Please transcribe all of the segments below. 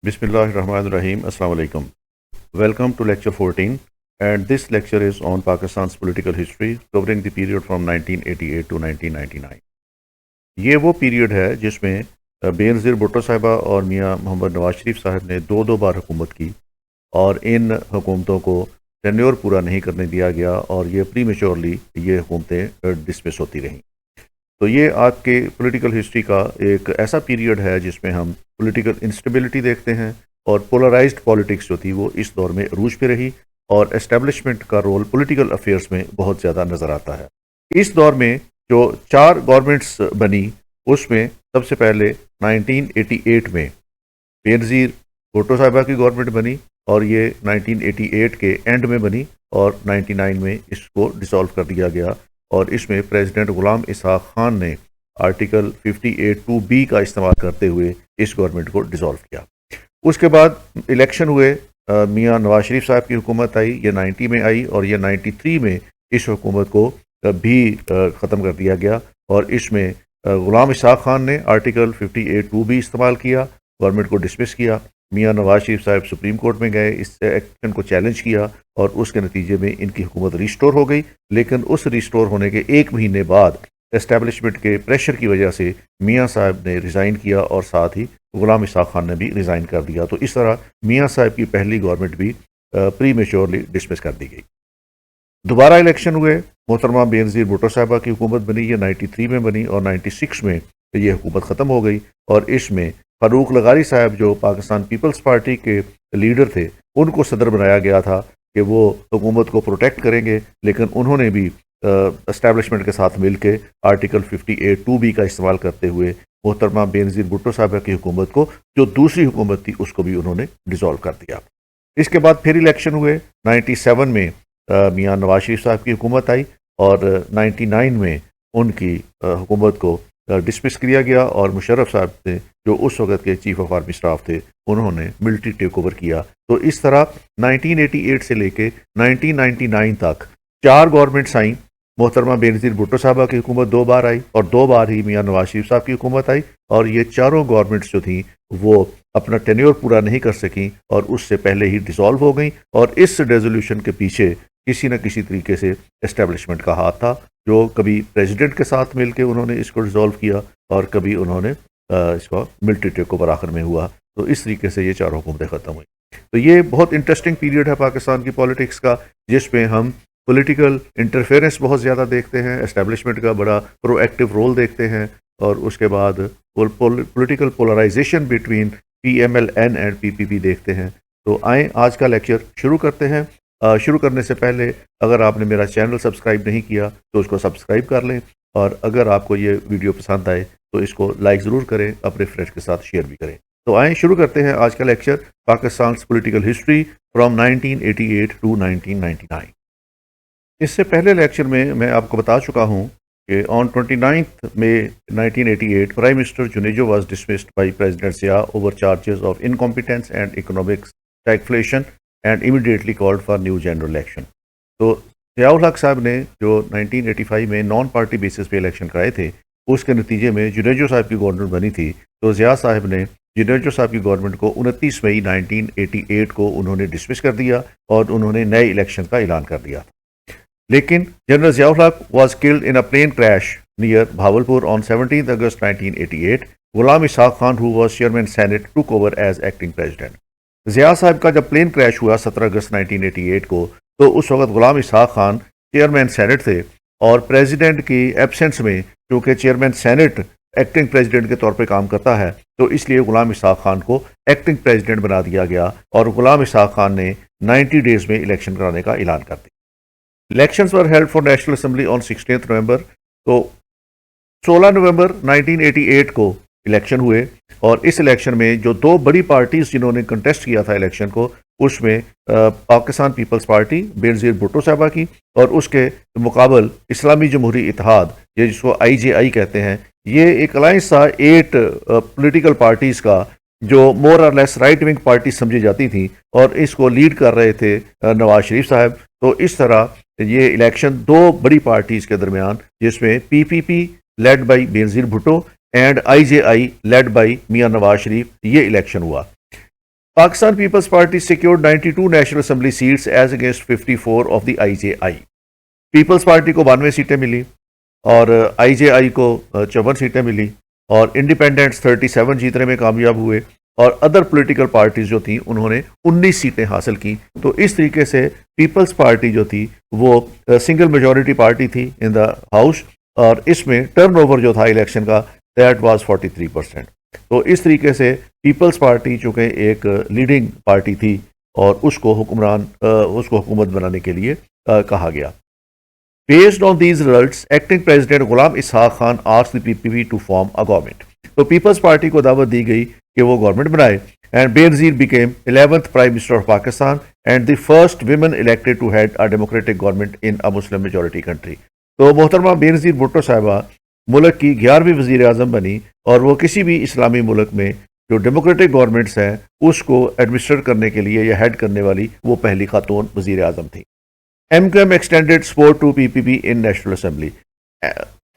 Bismillahir Rahmanir Rahim. Assalamu alaikum. Welcome to lecture 14, and this lecture is on Pakistan's political history covering the period from 1988 to 1999. یہ وہ period ہے جس میں بینظیر بھٹو صاحبہ اور میاں محمد نواز شریف صاحب نے دو بار حکومت کی، اور ان حکومتوں کو ٹینیور پورا نہیں کرنے دیا گیا اور یہ پری میچورلی یہ حکومتیں ڈسمس ہوتی رہیں۔ تو یہ آپ کے پولیٹیکل ہسٹری کا ایک ایسا پیریڈ ہے جس میں ہم پولیٹیکل انسٹیبلٹی دیکھتے ہیں، اور پولرائزڈ پالیٹکس جو تھی وہ اس دور میں عروج پہ رہی، اور اسٹیبلشمنٹ کا رول پولیٹیکل افیئرس میں بہت زیادہ نظر آتا ہے۔ اس دور میں جو 4 گورنمنٹس بنی، اس میں سب سے پہلے 1988 میں بینظیر بھٹو صاحبہ کی گورنمنٹ بنی، اور یہ 1988 کے اینڈ میں بنی، اور 99 میں اس کو ڈیسالو کر دیا گیا، اور اس میں پریزیڈنٹ غلام اسحاق خان نے آرٹیکل 58(2)B کا استعمال کرتے ہوئے اس گورنمنٹ کو ڈیسالو کیا۔ اس کے بعد الیکشن ہوئے، میاں نواز شریف صاحب کی حکومت آئی، یہ 90 میں آئی، اور یہ 93 میں اس حکومت کو بھی ختم کر دیا گیا، اور اس میں غلام اسحاق خان نے آرٹیکل 58(2)B استعمال کیا، گورنمنٹ کو ڈسمس کیا۔ میاں نواز شریف صاحب سپریم کورٹ میں گئے، اس ایکشن کو چیلنج کیا، اور اس کے نتیجے میں ان کی حکومت ریسٹور ہو گئی، لیکن اس ریسٹور ہونے کے 1 مہینے بعد اسٹیبلشمنٹ کے پریشر کی وجہ سے میاں صاحب نے ریزائن کیا، اور ساتھ ہی غلام اسحاق خان نے بھی ریزائن کر دیا۔ تو اس طرح میاں صاحب کی پہلی گورنمنٹ بھی پری میچورلی ڈسمس کر دی گئی۔ دوبارہ الیکشن ہوئے، محترمہ بینظیر بھٹو صاحبہ کی حکومت بنی، یہ 93 میں بنی، اور 96 میں یہ حکومت ختم ہو گئی، اور اس میں فاروق لغاری صاحب جو پاکستان پیپلز پارٹی کے لیڈر تھے، ان کو صدر بنایا گیا تھا کہ وہ حکومت کو پروٹیکٹ کریں گے، لیکن انہوں نے بھی اسٹیبلشمنٹ کے ساتھ مل کے آرٹیکل 58(2)B کا استعمال کرتے ہوئے محترمہ بینظیر بھٹو صاحبہ کی حکومت کو، جو دوسری حکومت تھی، اس کو بھی انہوں نے ڈیزالو کر دیا۔ اس کے بعد پھر الیکشن ہوئے، 97 میں میاں نواز شریف صاحب کی حکومت آئی، اور 99 میں ان کی حکومت کو ڈسمس کیا گیا، اور مشرف صاحب نے جو اس وقت کے چیف آف آرمی اسٹاف تھے، انہوں نے ملٹری ٹیک اوور کیا۔ تو اس طرح 1988 سے لے کے 1999 تک 4 گورنمنٹس آئیں۔ محترمہ بینظیر بھٹو صاحبہ کی حکومت 2 بار آئی، اور 2 بار ہی میاں نواز شریف صاحب کی حکومت آئی، اور یہ چاروں گورنمنٹس جو تھیں وہ اپنا ٹینیور پورا نہیں کر سکیں، اور اس سے پہلے ہی ڈیزالو ہو گئیں، اور اس ریزولوشن کے پیچھے کسی نہ کسی طریقے سے اسٹیبلشمنٹ کا ہاتھ تھا، جو کبھی پریزیڈنٹ کے ساتھ مل کے انہوں نے اس کو ڈیزالو کیا، اور کبھی انہوں نے اس کو ملٹری ٹیک اوور آخر میں ہوا۔ تو اس طریقے سے یہ 4 حکومتیں ختم ہوئیں۔ تو یہ بہت انٹرسٹنگ پیریڈ ہے پاکستان کی پالیٹکس کا، جس میں ہم پولیٹیکل انٹرفیئرنس بہت زیادہ دیکھتے ہیں، اسٹیبلشمنٹ کا بڑا پرو ایکٹیو رول دیکھتے ہیں، اور اس کے بعد political polarisation between PMLN and PPP دیکھتے ہیں۔ تو آئیں آج کا لیکچر شروع کرتے ہیں۔ شروع کرنے سے پہلے اگر آپ نے میرا چینل سبسکرائب نہیں کیا تو اس کو سبسکرائب کر لیں، اور اگر آپ کو یہ ویڈیو پسند آئے تو اس کو لائک ضرور کریں، اپنے فرینڈس کے ساتھ شیئر بھی کریں۔ تو آئیں شروع کرتے ہیں آج کا lecture, Pakistan's political history from 1988 to 1999۔ اس سے پہلے لیکچر میں آپ کو بتا چکا ہوں کہ on 29 May 1988 prime minister Junejo was dismissed by president Zia over charges of incompetence and economic stagflation and immediately called for new general election. تو ضیاء الحق صاحب نے جو 1985 میں نان پارٹی بیسس پہ الیکشن کرائے تھے، اس کے نتیجے میں جنیجو صاحب کی گورنمنٹ بنی تھی، تو ضیاء صاحب نے جنیجو صاحب کی گورنمنٹ کو 29 مئی 1988 کو انہوں نے ڈسمس کر دیا، اور انہوں نے نئے الیکشن کا اعلان کر دیا۔ لیکن general Zia ul Haq was killed in a plane crash near Bahawalpur on 17 August 1988۔ Ghulam Ishaq Khan who was chairman Senate took over as acting president۔ Zia صاحب کا جب پلین کریش ہوا 17 اگست 1988 کو، تو اس وقت غلام اسحاق خان چیئرمین سینٹ تھے، اور پریزیڈنٹ کی ایبسنس میں چونکہ چیئرمین سینٹ ایکٹنگ پریزیڈنٹ کے طور پہ کام کرتا ہے، تو اس لیے غلام اسحاق خان کو ایکٹنگ پریزیڈنٹ بنا دیا گیا، اور غلام اسحاق خان نے 90 ڈیز میں الیکشن کرانے کا اعلان کر دیا۔ Elections were held for national assembly on 16 November. تو 16 نومبر 1988 کو الیکشن ہوئے، اور اس الیکشن میں جو 2 بڑی پارٹیز جنہوں نے کنٹیسٹ کیا تھا الیکشن کو، اس میں پاکستان پیپلز پارٹی بینظیر بھٹو صاحبہ کی، اور اس کے مقابل اسلامی جمہوری اتحاد، یہ جس کو IJI کہتے ہیں، یہ ایک الائنس تھا 8 پولیٹیکل پارٹیز کا، جو مور اور لیس رائٹ ونگ پارٹی سمجھی جاتی تھیں، اور اس کو لیڈ کر رہے تھے نواز شریف صاحب۔ تو اس طرح یہ الیکشن 2 بڑی پارٹیز کے درمیان، جس میں PPP led by Benazir Bhutto and IJI led by میاں نواز شریف، یہ الیکشن ہوا۔ Pakistan People's Party secured 92 National Assembly seats as against 54 of the IJI. Peoples Party کو 92 سیٹیں ملی اور آئی جے آئی کو 54 سیٹیں ملی اور انڈیپینڈنٹس 37 جیتنے میں کامیاب ہوئے اور ادر پولیٹیکل پارٹیز جو تھیں انہوں نے 19 سیٹیں حاصل کی. تو اس طریقے سے پیپلز پارٹی جو تھی وہ سنگل میجورٹی پارٹی تھی ان دا ہاؤس اور اس میں ٹرن اوور جو تھا الیکشن کا دیٹ واز 43%. تو اس طریقے سے پیپلز پارٹی چونکہ ایک لیڈنگ پارٹی تھی اور اس کو حکومت بنانے کے لیے کہا گیا. Based on these results, acting President Ghulam Ishaq Khan asked the PPP to form a government. تو پیپلز پارٹی کو دعوت دی گئی کہ وہ گورنمنٹ بنائے and Benazir became 11th Prime Minister of Pakistan and the first women elected to head a democratic government in a Muslim majority country. تو محترمہ بینظیر بھٹو صاحبہ ملک کی 11ویں وزیر اعظم بنی اور وہ کسی بھی اسلامی ملک میں جو ڈیموکریٹک گورنمنٹس ہیں اس کو ایڈمنسٹر کرنے کے لیے یا ہیڈ کرنے والی وہ پہلی خاتون وزیر اعظم تھی. M Q M extended support to P P P in National Assembly.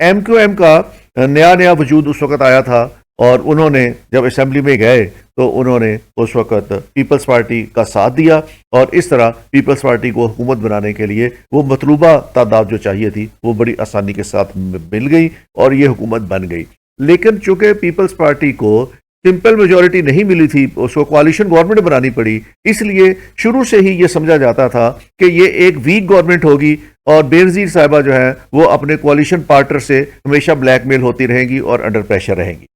M Q M کا نیا وجود اس وقت آیا تھا اور انہوں نے جب اسمبلی میں گئے تو انہوں نے اس وقت پیپلز پارٹی کا ساتھ دیا اور اس طرح پیپلز پارٹی کو حکومت بنانے کے لیے وہ مطلوبہ تعداد جو چاہیے تھی وہ بڑی آسانی کے ساتھ مل گئی اور یہ حکومت بن گئی. لیکن چونکہ پیپلز پارٹی کو سمپل میجورٹی نہیں ملی تھی اس کو کوalition گورنمنٹ بنانی پڑی اس لیے شروع سے ہی یہ سمجھا جاتا تھا کہ یہ ایک ویک گورنمنٹ ہوگی اور بینظیر صاحبہ جو ہے وہ اپنے کوalition پارٹنر سے ہمیشہ بلیک میل ہوتی رہیں گی اور انڈر پریشر رہیں گی.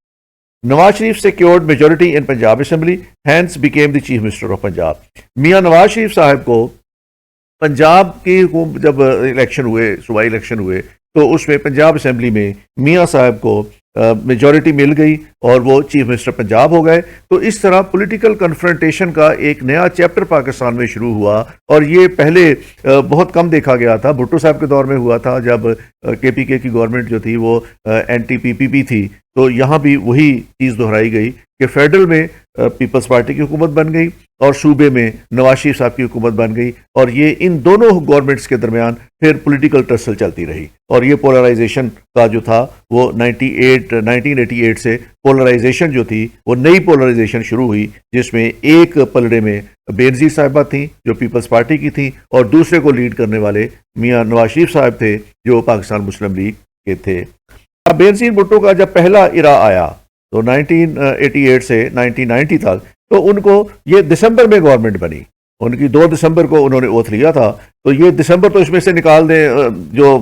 Nawaz Sharif secured majority in Punjab assembly hence became the chief minister of Punjab. Mian Nawaz Sharif صاحب کو پنجاب کی جب الیکشن ہوئے صوبائی الیکشن ہوئے تو اس میں پنجاب اسمبلی میں میاں صاحب کو میجورٹی مل گئی اور وہ چیف منسٹر پنجاب ہو گئے. تو اس طرح پولیٹیکل کنفرنٹیشن کا ایک نیا چیپٹر پاکستان میں شروع ہوا اور یہ پہلے بہت کم دیکھا گیا تھا. بھٹو صاحب کے دور میں ہوا تھا جب کے پی کے کی گورنمنٹ جو تھی وہ اینٹی پی پی پی تھی تو یہاں بھی وہی چیز دہرائی گئی کہ فیڈرل میں پیپلز پارٹی کی حکومت بن گئی اور صوبے میں نواز شریف صاحب کی حکومت بن گئی اور یہ ان دونوں گورنمنٹس کے درمیان پھر پولیٹیکل ٹسل چلتی رہی اور یہ پولرائزیشن کا جو تھا وہ 1988 سے پولرائزیشن جو تھی وہ نئی پولرائزیشن شروع ہوئی جس میں ایک پلڑے میں بینظیر صاحبہ تھیں جو پیپلز پارٹی کی تھیں اور دوسرے کو لیڈ کرنے والے میاں نواز شریف صاحب تھے جو پاکستان مسلم لیگ کے تھے. اب بینظیر بھٹو کا جب پہلا ایرا آیا تو 1988 سے 1990 تک تو ان کو یہ دسمبر میں گورنمنٹ بنی. ان کی 2 دسمبر کو انہوں نے اوتھ لیا تھا تو یہ دسمبر تو اس میں سے نکال دیں جو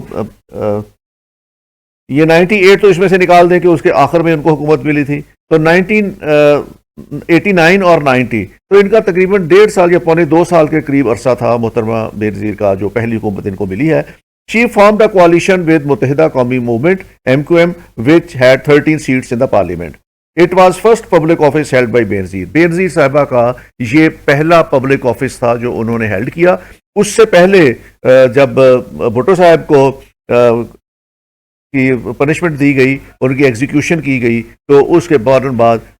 یہ 98 تو اس میں سے نکال دیں کہ اس کے آخر میں ان کو حکومت ملی تھی تو 1989 اور 90 تو ان کا تقریباً 1.5 سال یا پونے 2 سال کے قریب عرصہ تھا محترمہ بینظیر کا جو پہلی حکومت ان کو ملی ہے. She formed a coalition with متحدہ Qaumi movement MQM which had 13 seats in the parliament. It was first public office held by Benazir. Benazir صاحبہ کا یہ پہلا پبلک آفس تھا جو انہوں نے ہیلڈ کیا. اس سے پہلے جب بھٹو صاحب کو کی پنشمنٹ دی گئی ان کی ایگزیکیوشن کی گئی تو اس کے بعد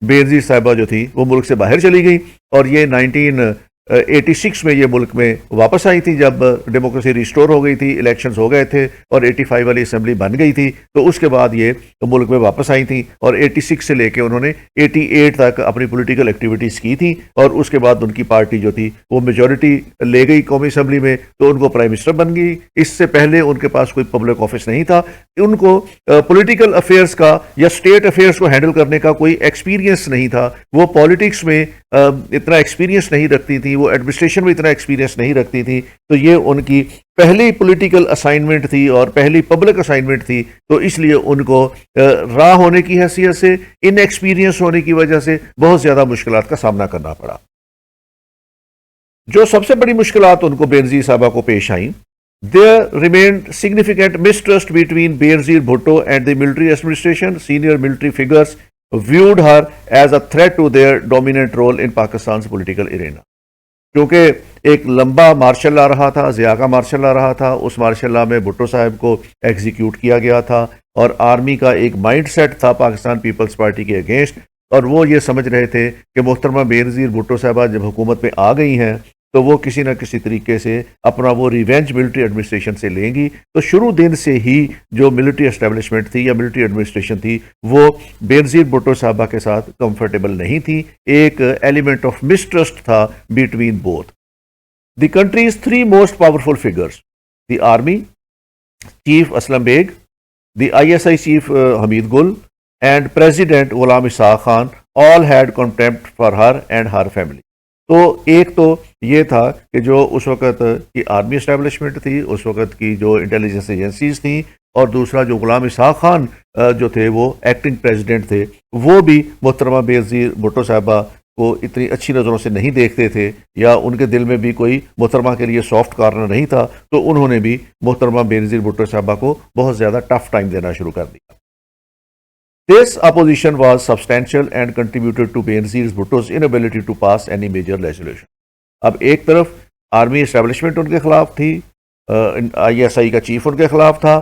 بینظیر صاحبہ جو تھی وہ ملک سے باہر چلی گئی اور یہ 1986 میں یہ ملک میں واپس آئی تھی جب ڈیموکریسی ریسٹور ہو گئی تھی الیکشنز ہو گئے تھے اور 85 والی اسمبلی بن گئی تھی تو اس کے بعد یہ ملک میں واپس آئی تھیں اور 86 سے لے کے انہوں نے 88 تک اپنی پولیٹیکل ایکٹیویٹیز کی تھیں اور اس کے بعد ان کی پارٹی جو تھی وہ میجورٹی لے گئی قومی اسمبلی میں تو ان کو پرائم منسٹر بن گئی. اس سے پہلے ان کے پاس کوئی پبلک آفس نہیں تھا. ان کو پولیٹیکل افیئرس کا یا اسٹیٹ افیئرس کو ہینڈل کرنے کا کوئی ایکسپیرینس نہیں تھا. وہ پالیٹکس میں اتنا ایکسپیرینس نہیں رکھتی تھی وہ ایڈمنسٹریشن میں اتنا ایکسپیرینس نہیں رکھتی تھی تو یہ ان کی پہلی پولیٹیکل اسائنمنٹ تھی اور پہلی پبلک اسائنمنٹ تھی تو اس لیے ان کو راہ ہونے کی حیثیت سے ان ایکسپیرینس ہونے کی وجہ سے بہت زیادہ مشکلات کا سامنا کرنا پڑا. جو سب سے بڑی مشکلات ان کو بینظیر صاحبہ کو پیش آئیں there remained significant mistrust between Benazir Bhutto and the military administration. Senior military figures viewed her as a threat to their dominant role in Pakistan's political arena. کیونکہ ایک لمبا مارشل لا رہا تھا ضیاء کا مارشل لا رہا تھا اس martial law میں بھٹو صاحب کو ایگزیکیوٹ کیا گیا تھا اور آرمی کا ایک مائنڈ سیٹ تھا پاکستان پیپلز پارٹی کے اگینسٹ اور وہ یہ سمجھ رہے تھے کہ محترمہ بینظیر بھٹو صاحبہ جب حکومت میں آ گئی ہیں تو وہ کسی نہ کسی طریقے سے اپنا وہ ریونج ملٹری ایڈمنسٹریشن سے لیں گی. تو شروع دن سے ہی جو ملٹری اسٹیبلشمنٹ تھی یا ملٹری ایڈمنسٹریشن تھی وہ بینظیر بھٹو صاحبہ کے ساتھ کمفرٹیبل نہیں تھی. ایک ایلیمنٹ آف مسٹرسٹ تھا between both. The countries three most powerful figures, the army chief Aslam Beg, the ISI chief Hamid Gul, and president Ghulam Ishaq Khan all had contempt for her and her family. تو ایک تو یہ تھا کہ جو اس وقت کی آرمی اسٹیبلشمنٹ تھی, اس وقت کی جو انٹیلیجنس ایجنسیز تھیں, اور دوسرا جو غلام اسحاق خان جو تھے وہ ایکٹنگ پریزیڈنٹ تھے, وہ بھی محترمہ بینظیر بھٹو صاحبہ کو اتنی اچھی نظروں سے نہیں دیکھتے تھے, یا ان کے دل میں بھی کوئی محترمہ کے لیے سافٹ کارنر نہیں تھا. تو انہوں نے بھی محترمہ بینظیر بھٹو صاحبہ کو بہت زیادہ ٹف ٹائم دینا شروع کر دیا. This opposition was substantial and contributed to Benazir Bhutto's inability to pass any major legislation. اب ایک طرف آرمی اسٹیبلشمنٹ ان کے خلاف تھی, ISI کا چیف ان کے خلاف تھا,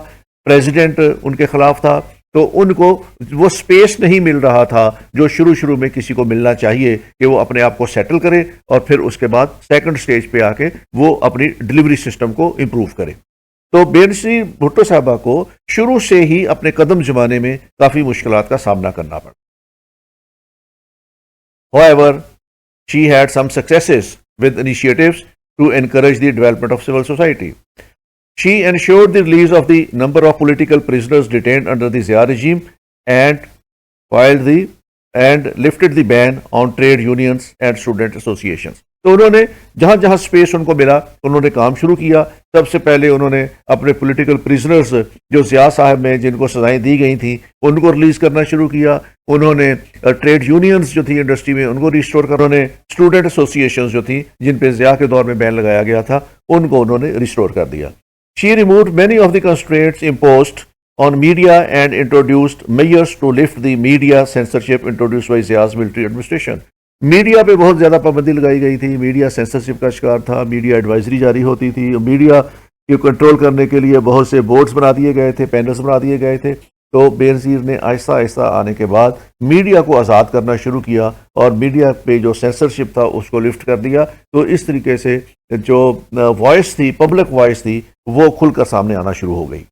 پریزیڈنٹ ان کے خلاف تھا, تو ان کو وہ سپیس نہیں مل رہا تھا جو شروع میں کسی کو ملنا چاہیے کہ وہ اپنے آپ کو سیٹل کرے اور پھر اس کے بعد سیکنڈ سٹیج پہ آ کے وہ اپنی ڈلیوری سسٹم کو امپروو کرے. تو بینظیر بھٹو صاحبہ کو شروع سے ہی اپنے قدم جمانے میں کافی مشکلات کا سامنا کرنا پڑا. However, she had some successes with initiatives to encourage the development of civil society. She ensured the release of the number of political prisoners detained under the Zia regime and lifted the ban on trade unions and student associations. تو انہوں نے جہاں جہاں space ان کو ملا انہوں نے کام شروع کیا. سب سے پہلے انہوں نے اپنے پولیٹیکل پریزنرز جو ضیاء صاحب میں جن کو سزائیں دی گئی تھیں ان کو ریلیز کرنا شروع کیا. انہوں نے ٹریڈ یونینز جو تھی انڈسٹری میں ان کو ریسٹور کر, انہوں نے اسٹوڈنٹ ایسوسیشنز جو تھیں جن پہ ضیاء کے دور میں بین لگایا گیا تھا ان کو انہوں نے ریسٹور کر دیا. She removed many of the constraints imposed on media and introduced measures to lift the media censorship introduced by Zia's military administration. Media پہ بہت زیادہ پابندی لگائی گئی تھی, میڈیا سینسرشپ کا شکار تھا, میڈیا ایڈوائزری جاری ہوتی تھی, میڈیا کو کنٹرول کرنے کے لیے بہت سے بورڈز بنا دیے گئے تھے, پینلز بنا دیے گئے تھے. تو بینظیر نے آہستہ آہستہ آنے کے بعد میڈیا کو آزاد کرنا شروع کیا اور میڈیا پہ جو سینسرشپ تھا اس کو لفٹ کر دیا. تو اس طریقے سے جو وائس تھی, پبلک وائس تھی, وہ کھل کر سامنے آنا شروع ہو گئی.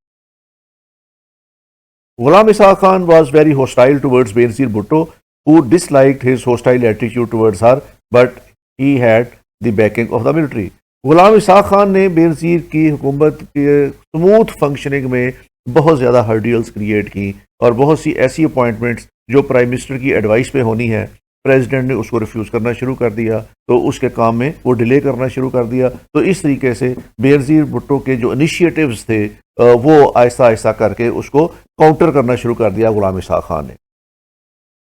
Ghulam Ishaq Khan was very hostile towards Benazir Bhutto, who disliked his hostile attitude towards her, but he had the backing of the military. Ghulam Ishaq Khan نے بینظیر کی حکومت کے سموتھ فنکشننگ میں بہت زیادہ ہرڈیلز کریٹ کی, اور بہت سی ایسی اپوائنٹمنٹس جو پرائم منسٹر کی ایڈوائس پہ ہونی ہے پریزیڈنٹ نے اس کو ریفیوز کرنا شروع کر دیا, تو اس کے کام میں وہ ڈیلے کرنا شروع کر دیا. تو اس طریقے سے بینظیر بھٹو کے جو انیشیٹوز تھے وہ آہستہ آہستہ کر کے اس کو کاؤنٹر کرنا شروع کر دیا غلام اسحاق خان نے.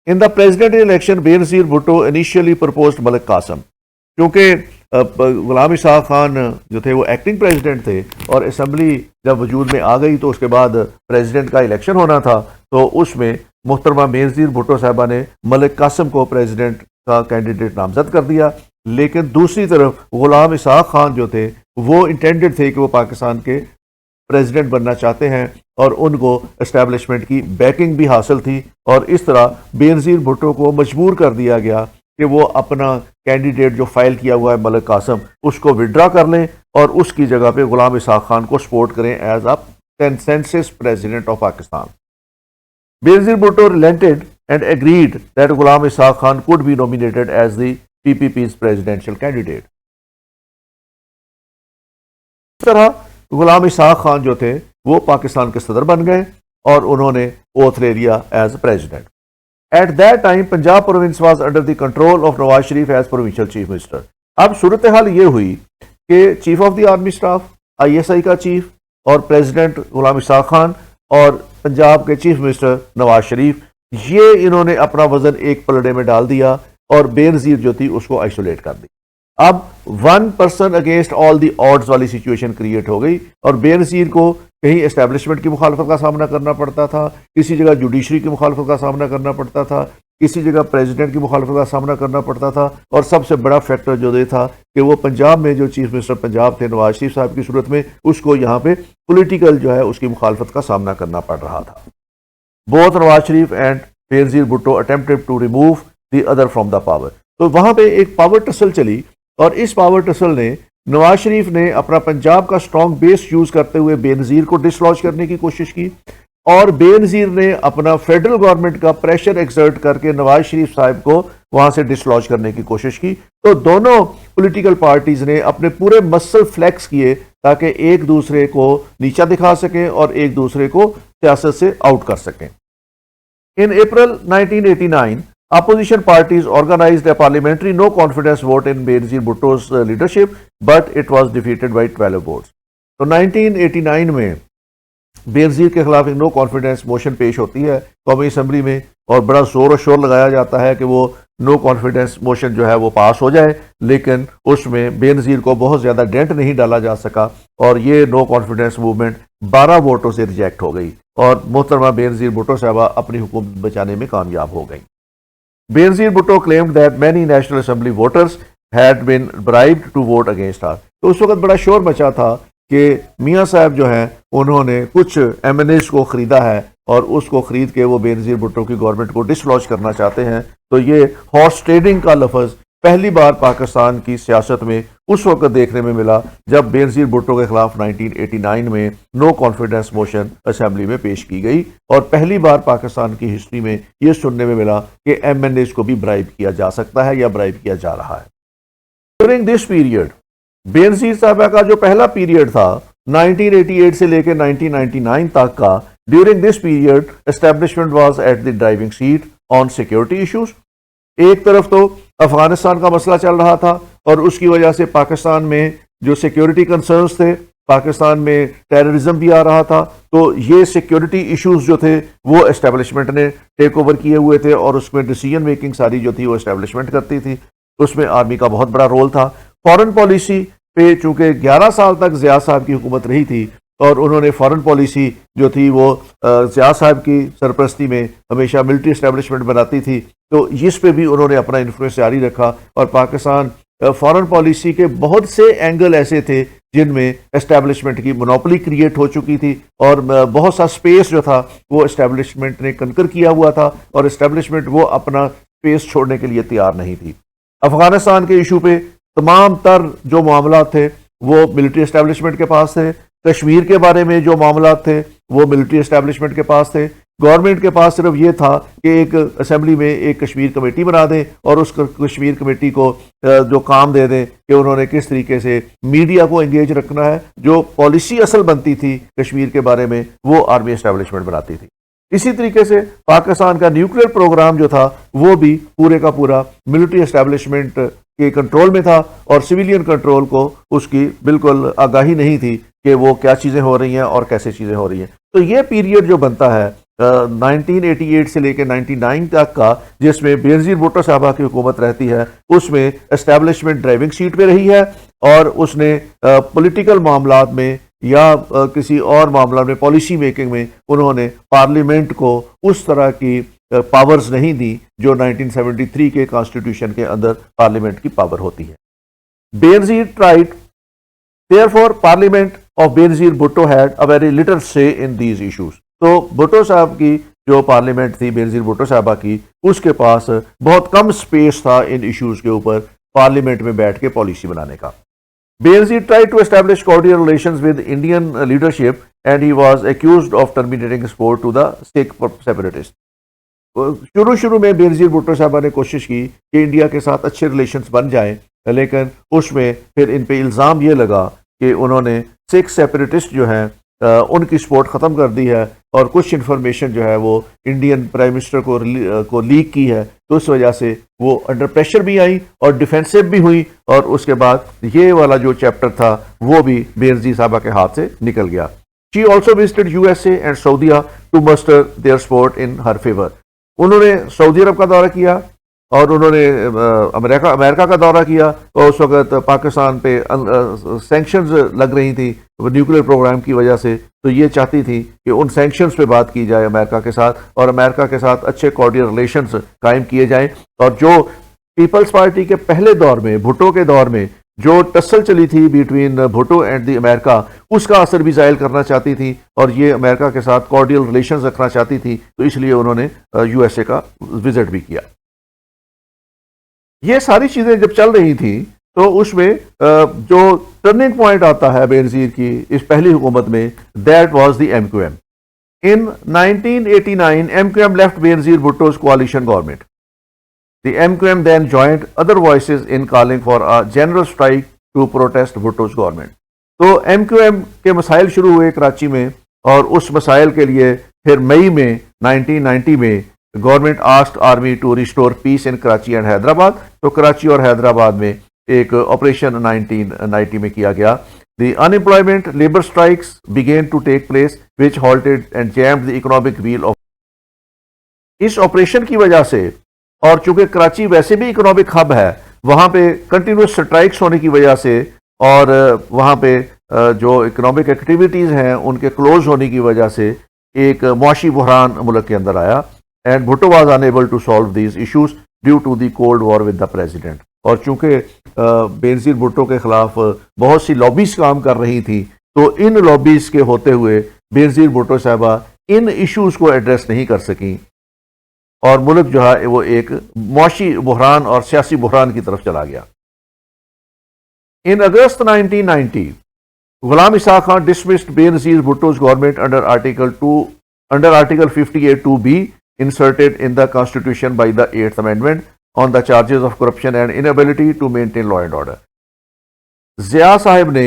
In the presidential election, Benazir Bhutto initially proposed ملک قاسم. کیونکہ غلام اسحاق خان جو تھے وہ ایکٹنگ پریزیڈنٹ تھے, اور اسمبلی جب وجود میں آ گئی تو اس کے بعد پریزیڈنٹ کا الیکشن ہونا تھا, تو اس میں محترمہ بینظیر بھٹو صاحبہ نے ملک قاسم کو پریزیڈنٹ کا کینڈیڈیٹ نامزد کر دیا. لیکن دوسری طرف غلام اسحاق خان جو تھے وہ انٹینڈڈ تھے کہ وہ پاکستان کے پریزیڈنٹ بننا چاہتے ہیں, اور ان کو اسٹیبلشمنٹ کی بیکنگ بھی حاصل تھی, اور اس طرح بینظیر بھٹو کو مجبور کر دیا گیا کہ وہ اپنا کینڈیڈیٹ جو فائل کیا ہوا ہے ملک قاسم اس کو وڈرا کر لیں اور اس کی جگہ پہ غلام اسحاق خان کو سپورٹ کریں as a consensus president of Pakistan. Benazir Bhutto relented and agreed that Ghulam Ishaq Khan could be nominated as the PPP's presidential candidate. اس طرح غلام اسحاق خان جو تھے وہ پاکستان کے صدر بن گئے اور انہوں نے اوتھ لے لیا as president. At that time Punjab province was under the control of Nawaz Sharif as provincial chief minister. اب صورتحال یہ ہوئی کہ chief of the army staff, ISI کا چیف اور پریزیڈنٹ غلام اسحاق خان اور پنجاب کے چیف منسٹر نواز شریف, یہ انہوں نے اپنا وزن ایک پلڑے میں ڈال دیا اور بینظیر جو تھی اس کو آئسولیٹ کر دی. اب ون پرسن اگینسٹ آل دی آڈز والی سچویشن کریٹ ہو گئی, اور بینظیر کو کہیں اسٹیبلشمنٹ کی مخالفت کا سامنا کرنا پڑتا تھا, کسی جگہ جوڈیشری کی مخالفت کا سامنا کرنا پڑتا تھا, کسی جگہ پریزیڈنٹ کی مخالفت کا سامنا کرنا پڑتا تھا, اور سب سے بڑا فیکٹر جو یہ تھا کہ وہ پنجاب میں جو چیف منسٹر پنجاب تھے نواز شریف صاحب کی صورت میں اس کو یہاں پہ پولیٹیکل جو ہے اس کی مخالفت کا سامنا کرنا پڑ رہا تھا. Both Nawaz Sharif and Benazir Bhutto attempted to remove the other from the power. تو وہاں پہ ایک پاور ٹسل چلی, اور اس پاور ٹسل نے نواز شریف نے اپنا پنجاب کا اسٹرانگ بیس یوز کرتے ہوئے بے نظیر کو ڈسلوج کرنے کی کوشش کی، اور بے نظیر نے اپنا فیڈرل گورنمنٹ کا پریشر ایکسرٹ کر کے نواز شریف صاحب کو وہاں سے ڈسلوج کرنے کی کوشش کی۔ تو دونوں پولیٹیکل پارٹیز نے اپنے پورے مسل فلیکس کیے تاکہ ایک دوسرے کو نیچا دکھا سکیں اور ایک دوسرے کو سیاست سے آؤٹ کر سکیں۔ In April 1989, opposition parties organized a parliamentary no confidence vote in Benazir Bhutto's leadership, but it was defeated by 12 votes. تو 1989 میں بینظیر کے خلاف ایک نو کانفیڈنس موشن پیش ہوتی ہے قومی اسمبلی میں، اور بڑا زور و شور لگایا جاتا ہے کہ وہ نو کانفیڈنس موشن جو ہے وہ پاس ہو جائے، لیکن اس میں بینظیر کو بہت زیادہ ڈینٹ نہیں ڈالا جا سکا، اور یہ نو کانفیڈنس موومنٹ 12 ووٹوں سے ریجیکٹ ہو گئی، اور محترمہ بینظیر بھٹو صاحبہ اپنی حکومت بچانے میں کامیاب ہو گئی۔ Benazir Bhutto claimed that many National Assembly voters had been bribed to vote against her۔ تو اس وقت بڑا شور مچا تھا کہ میاں صاحب جو ہیں انہوں نے کچھ ایم این ایز کو خریدا ہے، اور اس کو خرید کے وہ بینظیر بھٹو کی گورنمنٹ کو ڈسلوج کرنا چاہتے ہیں۔ تو یہ ہارس ٹریڈنگ کا لفظ پہلی بار پاکستان کی سیاست میں اس وقت دیکھنے میں ملا جب بینظیر بھٹو کے خلاف 1989 میں نو کانفیڈنس موشن اسمبلی میں پیش کی گئی، اور پہلی بار پاکستان کی ہسٹری میں یہ سننے میں ملا کہ ایم این ایز کو بھی برائب کیا جا سکتا ہے یا برائب کیا جا رہا ہے۔ ڈیورنگ دس پیریڈ، بینظیر صاحبہ کا جو پہلا پیریڈ تھا 1988 سے لے کے 1999 تک کا، during this period establishment was at the driving seat on security issues. ایک طرف تو افغانستان کا مسئلہ چل رہا تھا، اور اس کی وجہ سے پاکستان میں جو سیکیورٹی کنسرنز تھے، پاکستان میں ٹیررزم بھی آ رہا تھا، تو یہ سیکیورٹی ایشوز جو تھے وہ اسٹیبلشمنٹ نے ٹیک اوور کیے ہوئے تھے، اور اس میں ڈیسیجن میکنگ ساری جو تھی وہ اسٹیبلشمنٹ کرتی تھی، اس میں آرمی کا بہت بڑا رول تھا۔ فارن پالیسی پہ چونکہ 11 سال تک ضیاء صاحب کی حکومت رہی تھی، اور انہوں نے فارن پالیسی جو تھی وہ ضیاء صاحب کی سرپرستی میں ہمیشہ ملٹری اسٹیبلشمنٹ بناتی تھی، تو اس پہ بھی انہوں نے اپنا انفلوئنس جاری رکھا، اور پاکستان فارن پالیسی کے بہت سے اینگل ایسے تھے جن میں اسٹیبلشمنٹ کی مونوپلی کریٹ ہو چکی تھی، اور بہت سا سپیس جو تھا وہ اسٹیبلشمنٹ نے کنکر کیا ہوا تھا، اور اسٹیبلشمنٹ وہ اپنا سپیس چھوڑنے کے لیے تیار نہیں تھی۔ افغانستان کے ایشو پہ تمام تر جو معاملات تھے وہ ملٹری اسٹیبلشمنٹ کے پاس تھے، کشمیر کے بارے میں جو معاملات تھے وہ ملٹری اسٹیبلشمنٹ کے پاس تھے۔ گورنمنٹ کے پاس صرف یہ تھا کہ ایک اسمبلی میں ایک کشمیر کمیٹی بنا دیں، اور اس کشمیر کمیٹی کو جو کام دے دیں کہ انہوں نے کس طریقے سے میڈیا کو انگیج رکھنا ہے۔ جو پالیسی اصل بنتی تھی کشمیر کے بارے میں وہ آرمی اسٹیبلشمنٹ بناتی تھی۔ اسی طریقے سے پاکستان کا نیوکلیر پروگرام جو تھا وہ بھی پورے کا پورا ملٹری اسٹیبلشمنٹ کے کنٹرول میں تھا، اور سویلین کنٹرول کو اس کی بالکل آگاہی نہیں تھی کہ وہ کیا چیزیں ہو رہی ہیں اور کیسے چیزیں ہو رہی ہیں۔ تو یہ پیریڈ جو بنتا ہے 1988 سے لے کے 99 تک کا، جس میں بینظیر بھٹو صاحبہ کی حکومت رہتی ہے، اس میں اسٹیبلشمنٹ ڈرائیونگ سیٹ پہ رہی ہے، اور اس نے پولیٹیکل معاملات میں یا کسی اور معاملات میں پالیسی میکنگ میں انہوں نے پارلیمنٹ کو اس طرح کی پاورز نہیں دی جو 1973 کے کانسٹیٹیوشن کے اندر پارلیمنٹ کی پاور ہوتی ہے۔ Benazir triad therefore parliament of Benazir Bhutto had a very little say in these issues۔ تو بھٹو صاحب کی جو پارلیمنٹ تھی بینظیر بھٹو صاحبہ کی، اس کے پاس بہت کم سپیس تھا ان ایشوز کے اوپر پارلیمنٹ میں بیٹھ کے پالیسی بنانے کا۔ Benazir tried to establish cordial relations with Indian leadership and he was accused of terminating support to the Sikh separatists۔ شروع میں بینظیر بھٹو صاحبہ نے کوشش کی کہ انڈیا کے ساتھ اچھے ریلیشنز بن جائیں، لیکن اس میں پھر ان پہ الزام یہ لگا کہ انہوں نے سکھ سیپریٹسٹ جو ہیں ان کی سپورٹ ختم کر دی ہے، اور کچھ انفارمیشن جو ہے وہ انڈین پرائم منسٹر کو لیک کی ہے، تو اس وجہ سے وہ انڈر پریشر بھی آئی اور ڈیفینسو بھی ہوئی، اور اس کے بعد یہ والا جو چیپٹر تھا وہ بھی بینظیر صاحبہ کے ہاتھ سے نکل گیا۔ She also visited USA and Saudi to muster their support in her favor۔ انہوں نے سعودی عرب کا دورہ کیا، اور انہوں نے امریکہ کا دورہ کیا، اور اس وقت پاکستان پہ سینکشنز لگ رہی تھیں نیوکلیر پروگرام کی وجہ سے، تو یہ چاہتی تھی کہ ان سینکشنز پہ بات کی جائے امریکہ کے ساتھ، اور امریکہ کے ساتھ اچھے کارڈیل ریلیشنز قائم کیے جائیں، اور جو پیپلز پارٹی کے پہلے دور میں بھٹو کے دور میں جو ٹسل چلی تھی بٹوین بھٹو اینڈ دی امریکہ، اس کا اثر بھی زائل کرنا چاہتی تھی، اور یہ امریکہ کے ساتھ کارڈیل ریلیشنز رکھنا چاہتی تھی، تو اس لیے انہوں نے USA کا وزٹ بھی کیا۔ یہ ساری چیزیں جب چل رہی تھیں تو اس میں جو ٹرننگ پوائنٹ آتا ہے بینظیر کی اس پہلی حکومت میں، that was the M Q M. In 1989, MQM left Benazir Bhutto's coalition government. The MQM then joined other voices in calling for a general strike to protest Bhutto's government. تو MQM کے مسائل شروع ہوئے کراچی میں، اور اس مسائل کے لیے پھر مئی میں 1990 میں government asked army to restore peace in Karachi and Hyderabad. تو کراچی اور حیدرآباد میں ایک آپریشن 1990 میں کیا گیا. The unemployment labor strikes began to take place which halted and jammed the economic wheel of. اس آپریشن کی وجہ سے، اور چونکہ کراچی ویسے بھی اکنامک ہب ہے، وہاں پہ کنٹینیوس سٹرائکس ہونے کی وجہ سے اور وہاں پہ جو اکنامک ایکٹیویٹیز ہیں ان کے کلوز ہونے کی وجہ سے ایک معاشی بحران ملک کے اندر آیا. And Bhutto was unable to solve these issues due to the cold war with the president. اور چونکہ بینظیر بھٹو کے خلاف بہت سی لابیز کام کر رہی تھی، تو ان لابیز کے ہوتے ہوئے بینظیر بھٹو صاحبہ ان ایشوز کو ایڈریس نہیں کر سکیں، اور ملک جو ہے وہ ایک معاشی بحران اور سیاسی بحران کی طرف چلا گیا. In August 1990, Ghulam Ishaq Khan dismissed Benazir Bhutto's government under Article 58(2)(b) inserted in the Constitution by the 8th Amendment on the charges of corruption and inability to maintain law and order. Zia صاحب نے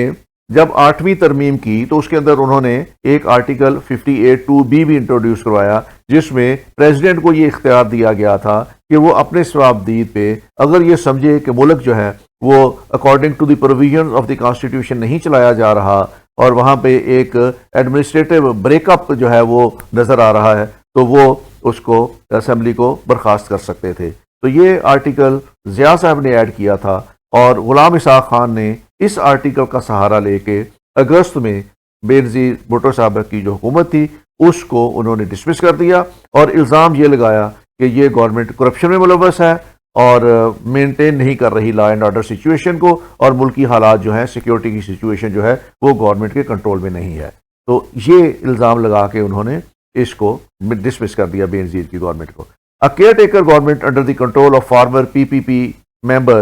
جب 8ویں ترمیم کی تو اس کے اندر انہوں نے ایک آرٹیکل 58(2)(b) بھی انٹروڈیوس کروایا، جس میں پریزیڈنٹ کو یہ اختیار دیا گیا تھا کہ وہ اپنے صوابدید پہ اگر یہ سمجھے کہ ملک جو ہے وہ according to the provisions of the constitution نہیں چلایا جا رہا، اور وہاں پہ ایک ایڈمنسٹریٹو بریک اپ جو ہے وہ نظر آ رہا ہے، تو وہ اس کو اسمبلی کو برخاست کر سکتے تھے. تو یہ آرٹیکل ضیاء صاحب نے ایڈ کیا تھا، اور غلام اسحاق خان نے اس آرٹیکل کا سہارا لے کے اگست میں بینظیر بھٹو صاحب کی جو حکومت تھی اس کو انہوں نے ڈسمس کر دیا، اور الزام یہ لگایا کہ یہ گورنمنٹ کرپشن میں ملوث ہے اور مینٹین نہیں کر رہی لا اینڈ آرڈر سچویشن کو، اور ملکی حالات جو ہیں سیکیورٹی کی سچویشن جو ہے وہ گورنمنٹ کے کنٹرول میں نہیں ہے. تو یہ الزام لگا کے انہوں نے اس کو ڈسمس کر دیا بینظیر کی گورنمنٹ کو. A caretaker government under the control of former PPP member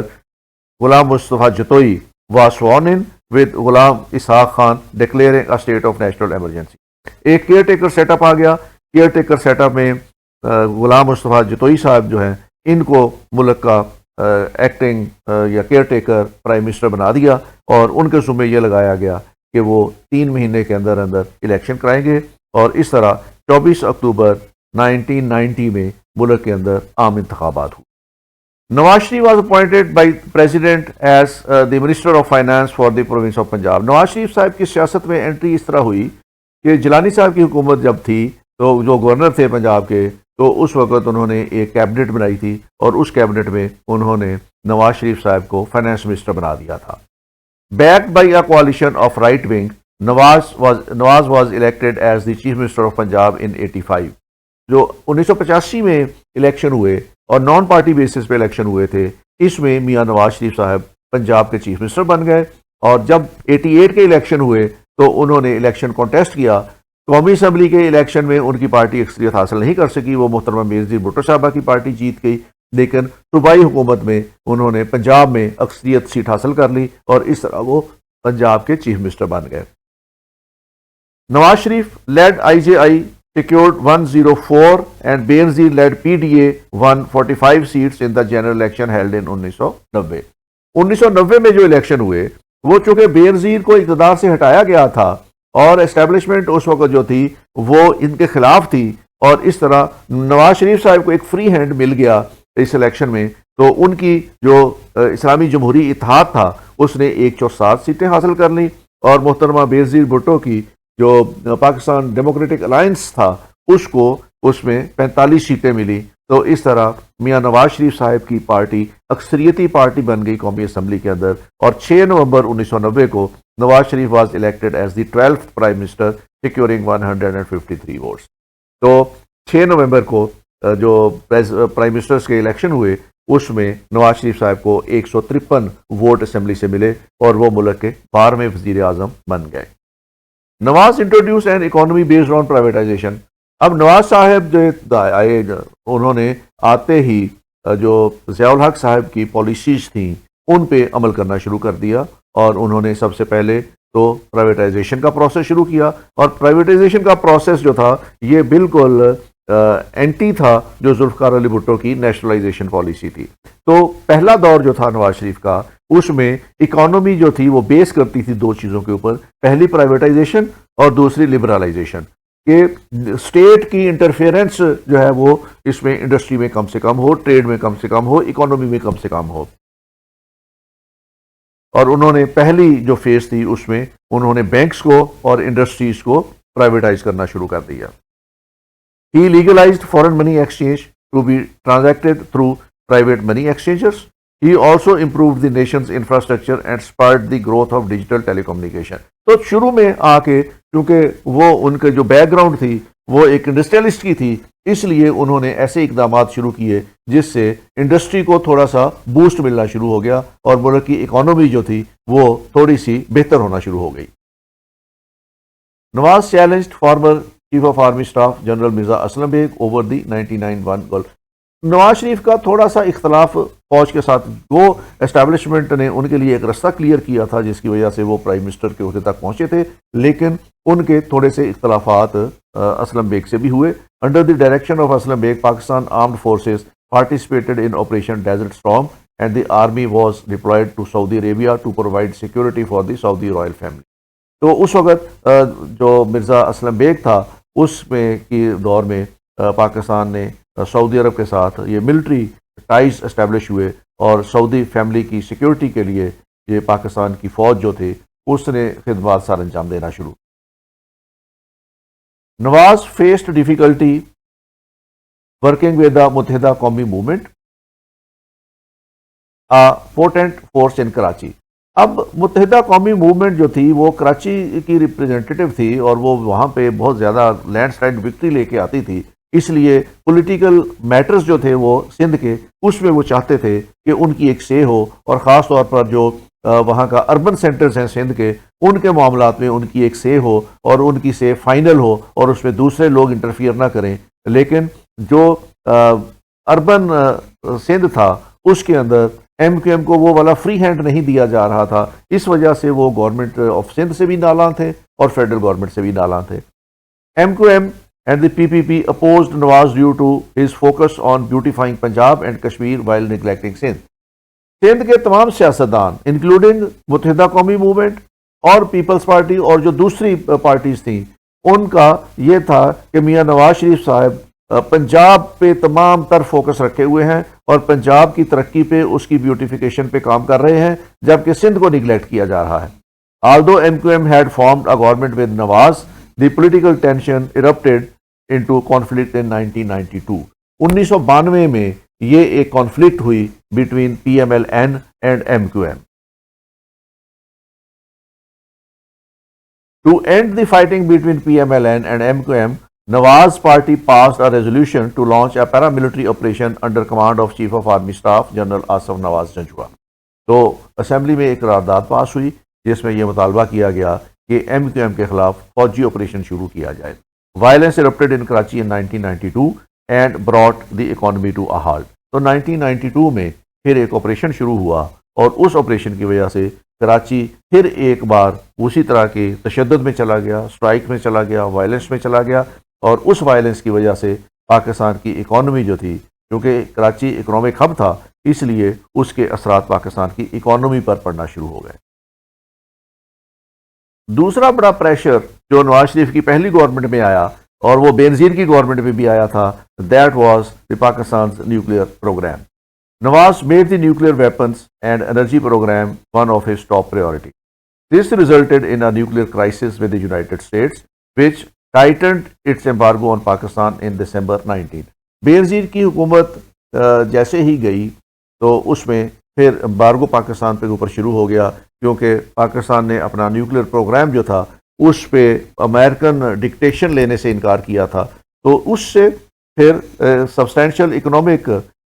Ghulam Mustafa Jatoi was sworn in with Ghulam Ishaq Khan declaring a state of national emergency. ایک کیئر ٹیکر سیٹ اپ آ گیا. Care taker set up میں غلام مصطفیٰ جتوئی صاحب جو ہیں ان کو ملک کا acting یا care taker prime minister بنا دیا، اور ان کے ذمہ یہ لگایا گیا کہ وہ 3 مہینے کے اندر الیکشن کرائیں گے، اور اس طرح 24 اکتوبر 1990 میں ملک کے اندر عام انتخابات ہوئے. Nawaz Sharif was appointed by president as the minister of finance for the province of Punjab. Nawaz Sharif صاحب کی سیاست میں انٹری اس طرح ہوئی کہ جیلانی صاحب کی حکومت جب تھی تو جو گورنر تھے پنجاب کے، تو اس وقت انہوں نے ایک کیبنٹ بنائی تھی، اور اس کیبنٹ میں انہوں نے نواز شریف صاحب کو فائنانس منسٹر بنا دیا تھا. Backed by a coalition of right wing, Nawaz was elected as the chief minister of Punjab in 85. جو 1985 میں الیکشن ہوئے اور نان پارٹی بیسس پہ الیکشن ہوئے تھے، اس میں میاں نواز شریف صاحب پنجاب کے چیف منسٹر بن گئے. اور جب 88 کے الیکشن ہوئے تو انہوں نے الیکشن کانٹیسٹ کیا. قومی اسمبلی کے الیکشن میں ان کی پارٹی اکثریت حاصل نہیں کر سکی، وہ محترمہ بینظیر بھٹو صاحبہ کی پارٹی جیت گئی، لیکن صوبائی حکومت میں انہوں نے پنجاب میں اکثریت سیٹ حاصل کر لی، اور اس طرح وہ پنجاب کے چیف منسٹر بن گئے. Nawaz Sharif lead IJI secured 104 and Benazir led PDA won 45 seats in the general election held in 1990. 1990 میں جو الیکشن ہوئے وہ چونکہ بینظیر کو اقتدار سے ہٹایا گیا تھا، اور اسٹیبلشمنٹ اس وقت جو تھی وہ ان کے خلاف تھی، اور اس طرح نواز شریف صاحب کو ایک فری ہینڈ مل گیا اس الیکشن میں. تو ان کی جو اسلامی جمہوری اتحاد تھا اس نے 107 سیٹیں حاصل کر لیں، اور محترمہ بینظیر بھٹو کی جو پاکستان ڈیموکریٹک الائنس تھا اس کو اس میں 45 سیٹیں ملی. تو اس طرح میاں نواز شریف صاحب کی پارٹی اکثریتی پارٹی بن گئی قومی اسمبلی کے اندر، اور 6 نومبر 1990 کو Nawaz Sharif was elected as the 12th prime minister securing 153 votes. تو 6 نومبر کو جو پرائم منسٹرز کے الیکشن ہوئے اس میں نواز شریف صاحب کو 153 ووٹ اسمبلی سے ملے، اور وہ ملک کے 12ویں وزیر اعظم بن گئے. Nawaz introduced an economy based on privatisation. اب نواز صاحب جو آئے انہوں نے آتے ہی جو ضیاء الحق صاحب کی پالیسیز تھیں ان پہ عمل کرنا شروع کر دیا، اور انہوں نے سب سے پہلے تو پرائیویٹائزیشن کا پروسیس شروع کیا، اور پرائیویٹائزیشن کا پروسیس جو تھا یہ بالکل اینٹی تھا جو ذوالفقار علی بھٹو کی نیشنلائزیشن پالیسی تھی۔ تو پہلا دور جو تھا نواز شریف کا، اس میں اکانومی جو تھی وہ بیس کرتی تھی دو چیزوں کے اوپر، پہلی پرائیویٹائزیشن اور دوسری لبرلائزیشن، کہ اسٹیٹ کی انٹرفیئرنس جو ہے وہ اس میں انڈسٹری میں کم سے کم ہو، ٹریڈ میں کم سے کم ہو، اکانومی میں کم سے کم ہو۔ اور انہوں نے پہلی جو فیز تھی اس میں انہوں نے بینکس کو اور انڈسٹریز کو پرائیویٹائز کرنا شروع کر دیا۔ He legalized foreign money exchange to be transacted through private money exchangers. He also improved the nation's infrastructure and spurred the growth of digital telecommunication. تو شروع میں آ کے کیونکہ وہ ان کے جو بیک گراؤنڈ تھی وہ ایک انڈسٹریلسٹ کی تھی، اس لیے انہوں نے ایسے اقدامات شروع کیے جس سے انڈسٹری کو تھوڑا سا بوسٹ ملنا شروع ہو گیا، اور ملک کی اکانومی جو تھی وہ تھوڑی سی بہتر ہونا شروع ہو گئی۔ Nawaz challenged former chief of army staff general Mirza Aslam Beg over the 1991 Gulf. Nawaz Sharif کا تھوڑا سا اختلاف فوج کے ساتھ، وہ اسٹیبلشمنٹ نے ان کے لیے ایک رستہ کلیئر کیا تھا جس کی وجہ سے وہ پرائم منسٹر کے عہدے تک پہنچے تھے، لیکن ان کے تھوڑے سے اختلافات اسلم بیگ سے بھی ہوئے۔ Under the direction of Aslam Beg, Pakistan armed forces participated in Operation Desert Storm and the army was deployed to Saudi Arabia to provide security for the Saudi royal family. تو اس وقت جو مرزا اسلم بیگ تھا اس میں کی دور میں پاکستان نے سعودی عرب کے ساتھ یہ ملٹری ٹائز اسٹیبلش ہوئے، اور سعودی فیملی کی سیکورٹی کے لیے یہ پاکستان کی فوج جو تھی اس نے خدمات سر انجام دینا شروع۔ Nawaz faced difficulty working with the Muttahida Qaumi movement potent force in Karachi. اب متحدہ قومی موومنٹ جو تھی وہ کراچی کی ریپریزنٹیٹو تھی، اور وہ وہاں پہ بہت زیادہ لینڈ سلائڈ وکٹری لے کے آتی تھی، اس لیے پولیٹیکل میٹرز جو تھے وہ سندھ کے، اس میں وہ چاہتے تھے کہ ان کی ایک سے ہو، اور خاص طور پر جو وہاں کا اربن سینٹرز ہیں سندھ کے، ان کے معاملات میں ان کی ایک سے ہو، اور ان کی سے فائنل ہو، اور اس میں دوسرے لوگ انٹرفیئر نہ کریں۔ لیکن جو اربن سندھ تھا اس کے اندر ایم کیو ایم کو وہ والا فری ہینڈ نہیں دیا جا رہا تھا، اس وجہ سے وہ گورنمنٹ آف سندھ سے بھی نالاں تھے اور فیڈرل گورنمنٹ سے بھی نالاں تھے۔ M Q M and the P P P opposed Nawaz due to his focus on beautifying Punjab and Kashmir while neglecting Sindh. Sindh کے تمام سیاستدان انکلوڈنگ متحدہ قومی موومنٹ اور پیپلز پارٹی اور جو دوسری پارٹیز تھیں، ان کا یہ تھا کہ میاں نواز شریف صاحب پنجاب پہ تمام تر فوکس رکھے ہوئے ہیں، اور پنجاب کی ترقی پہ، اس کی بیوٹیفیکیشن پہ کام کر رہے ہیں، جبکہ سندھ کو نگلیکٹ کیا جا رہا ہے۔ Although MQM had formed a government with Nawaz, the political tension erupted into conflict in 1992۔ 1992 میں یہ ایک کانفلکٹ ہوئی between P M L N and M Q M. To end the fighting between PMLN and MQM, Nawaz Party passed a resolution to launch a paramilitary operation under command of Chief of Army Staff General Asif Nawaz Janjua۔ تو assembly میں ایک قرارداد پاس ہوئی جس میں یہ مطالبہ کیا گیا کہ ایم کیو ایم کے خلاف فوجی آپریشن شروع کیا جائے۔ Violence erupted in Karachi in 1992 and brought the economy to a halt۔ تو 1992 میں پھر ایک آپریشن شروع ہوا، اور اس آپریشن کی وجہ سے کراچی پھر ایک بار اسی طرح کے تشدد میں چلا گیا، اسٹرائک میں چلا گیا، وائلنس میں چلا گیا، اور اس وائلنس کی وجہ سے پاکستان کی اکانومی جو تھی، کیونکہ کراچی اکنامک ہب تھا، اس لیے اس کے اثرات پاکستان کی اکانومی پر پڑنا شروع ہو گئے۔ دوسرا بڑا پریشر جو نواز شریف کی پہلی گورنمنٹ میں آیا، اور وہ بے نظیر کی گورنمنٹ میں بھی آیا تھا، that was the Pakistan nuclear programme. Nawaz made the nuclear weapons and energy program one of his top priorities. This resulted in a nuclear crisis with the United States, which tightened its embargo on Pakistan in December 19۔ بے-نظیر کی حکومت جیسے ہی گئی تو اس میں پھر embargo Pakistan پہ اوپر شروع ہو گیا، کیونکہ پاکستان نے اپنا نیوکلیئر پروگرام جو تھا اس پہ امریکن ڈکٹیشن لینے سے انکار کیا تھا، تو اس سے پھر substantial economic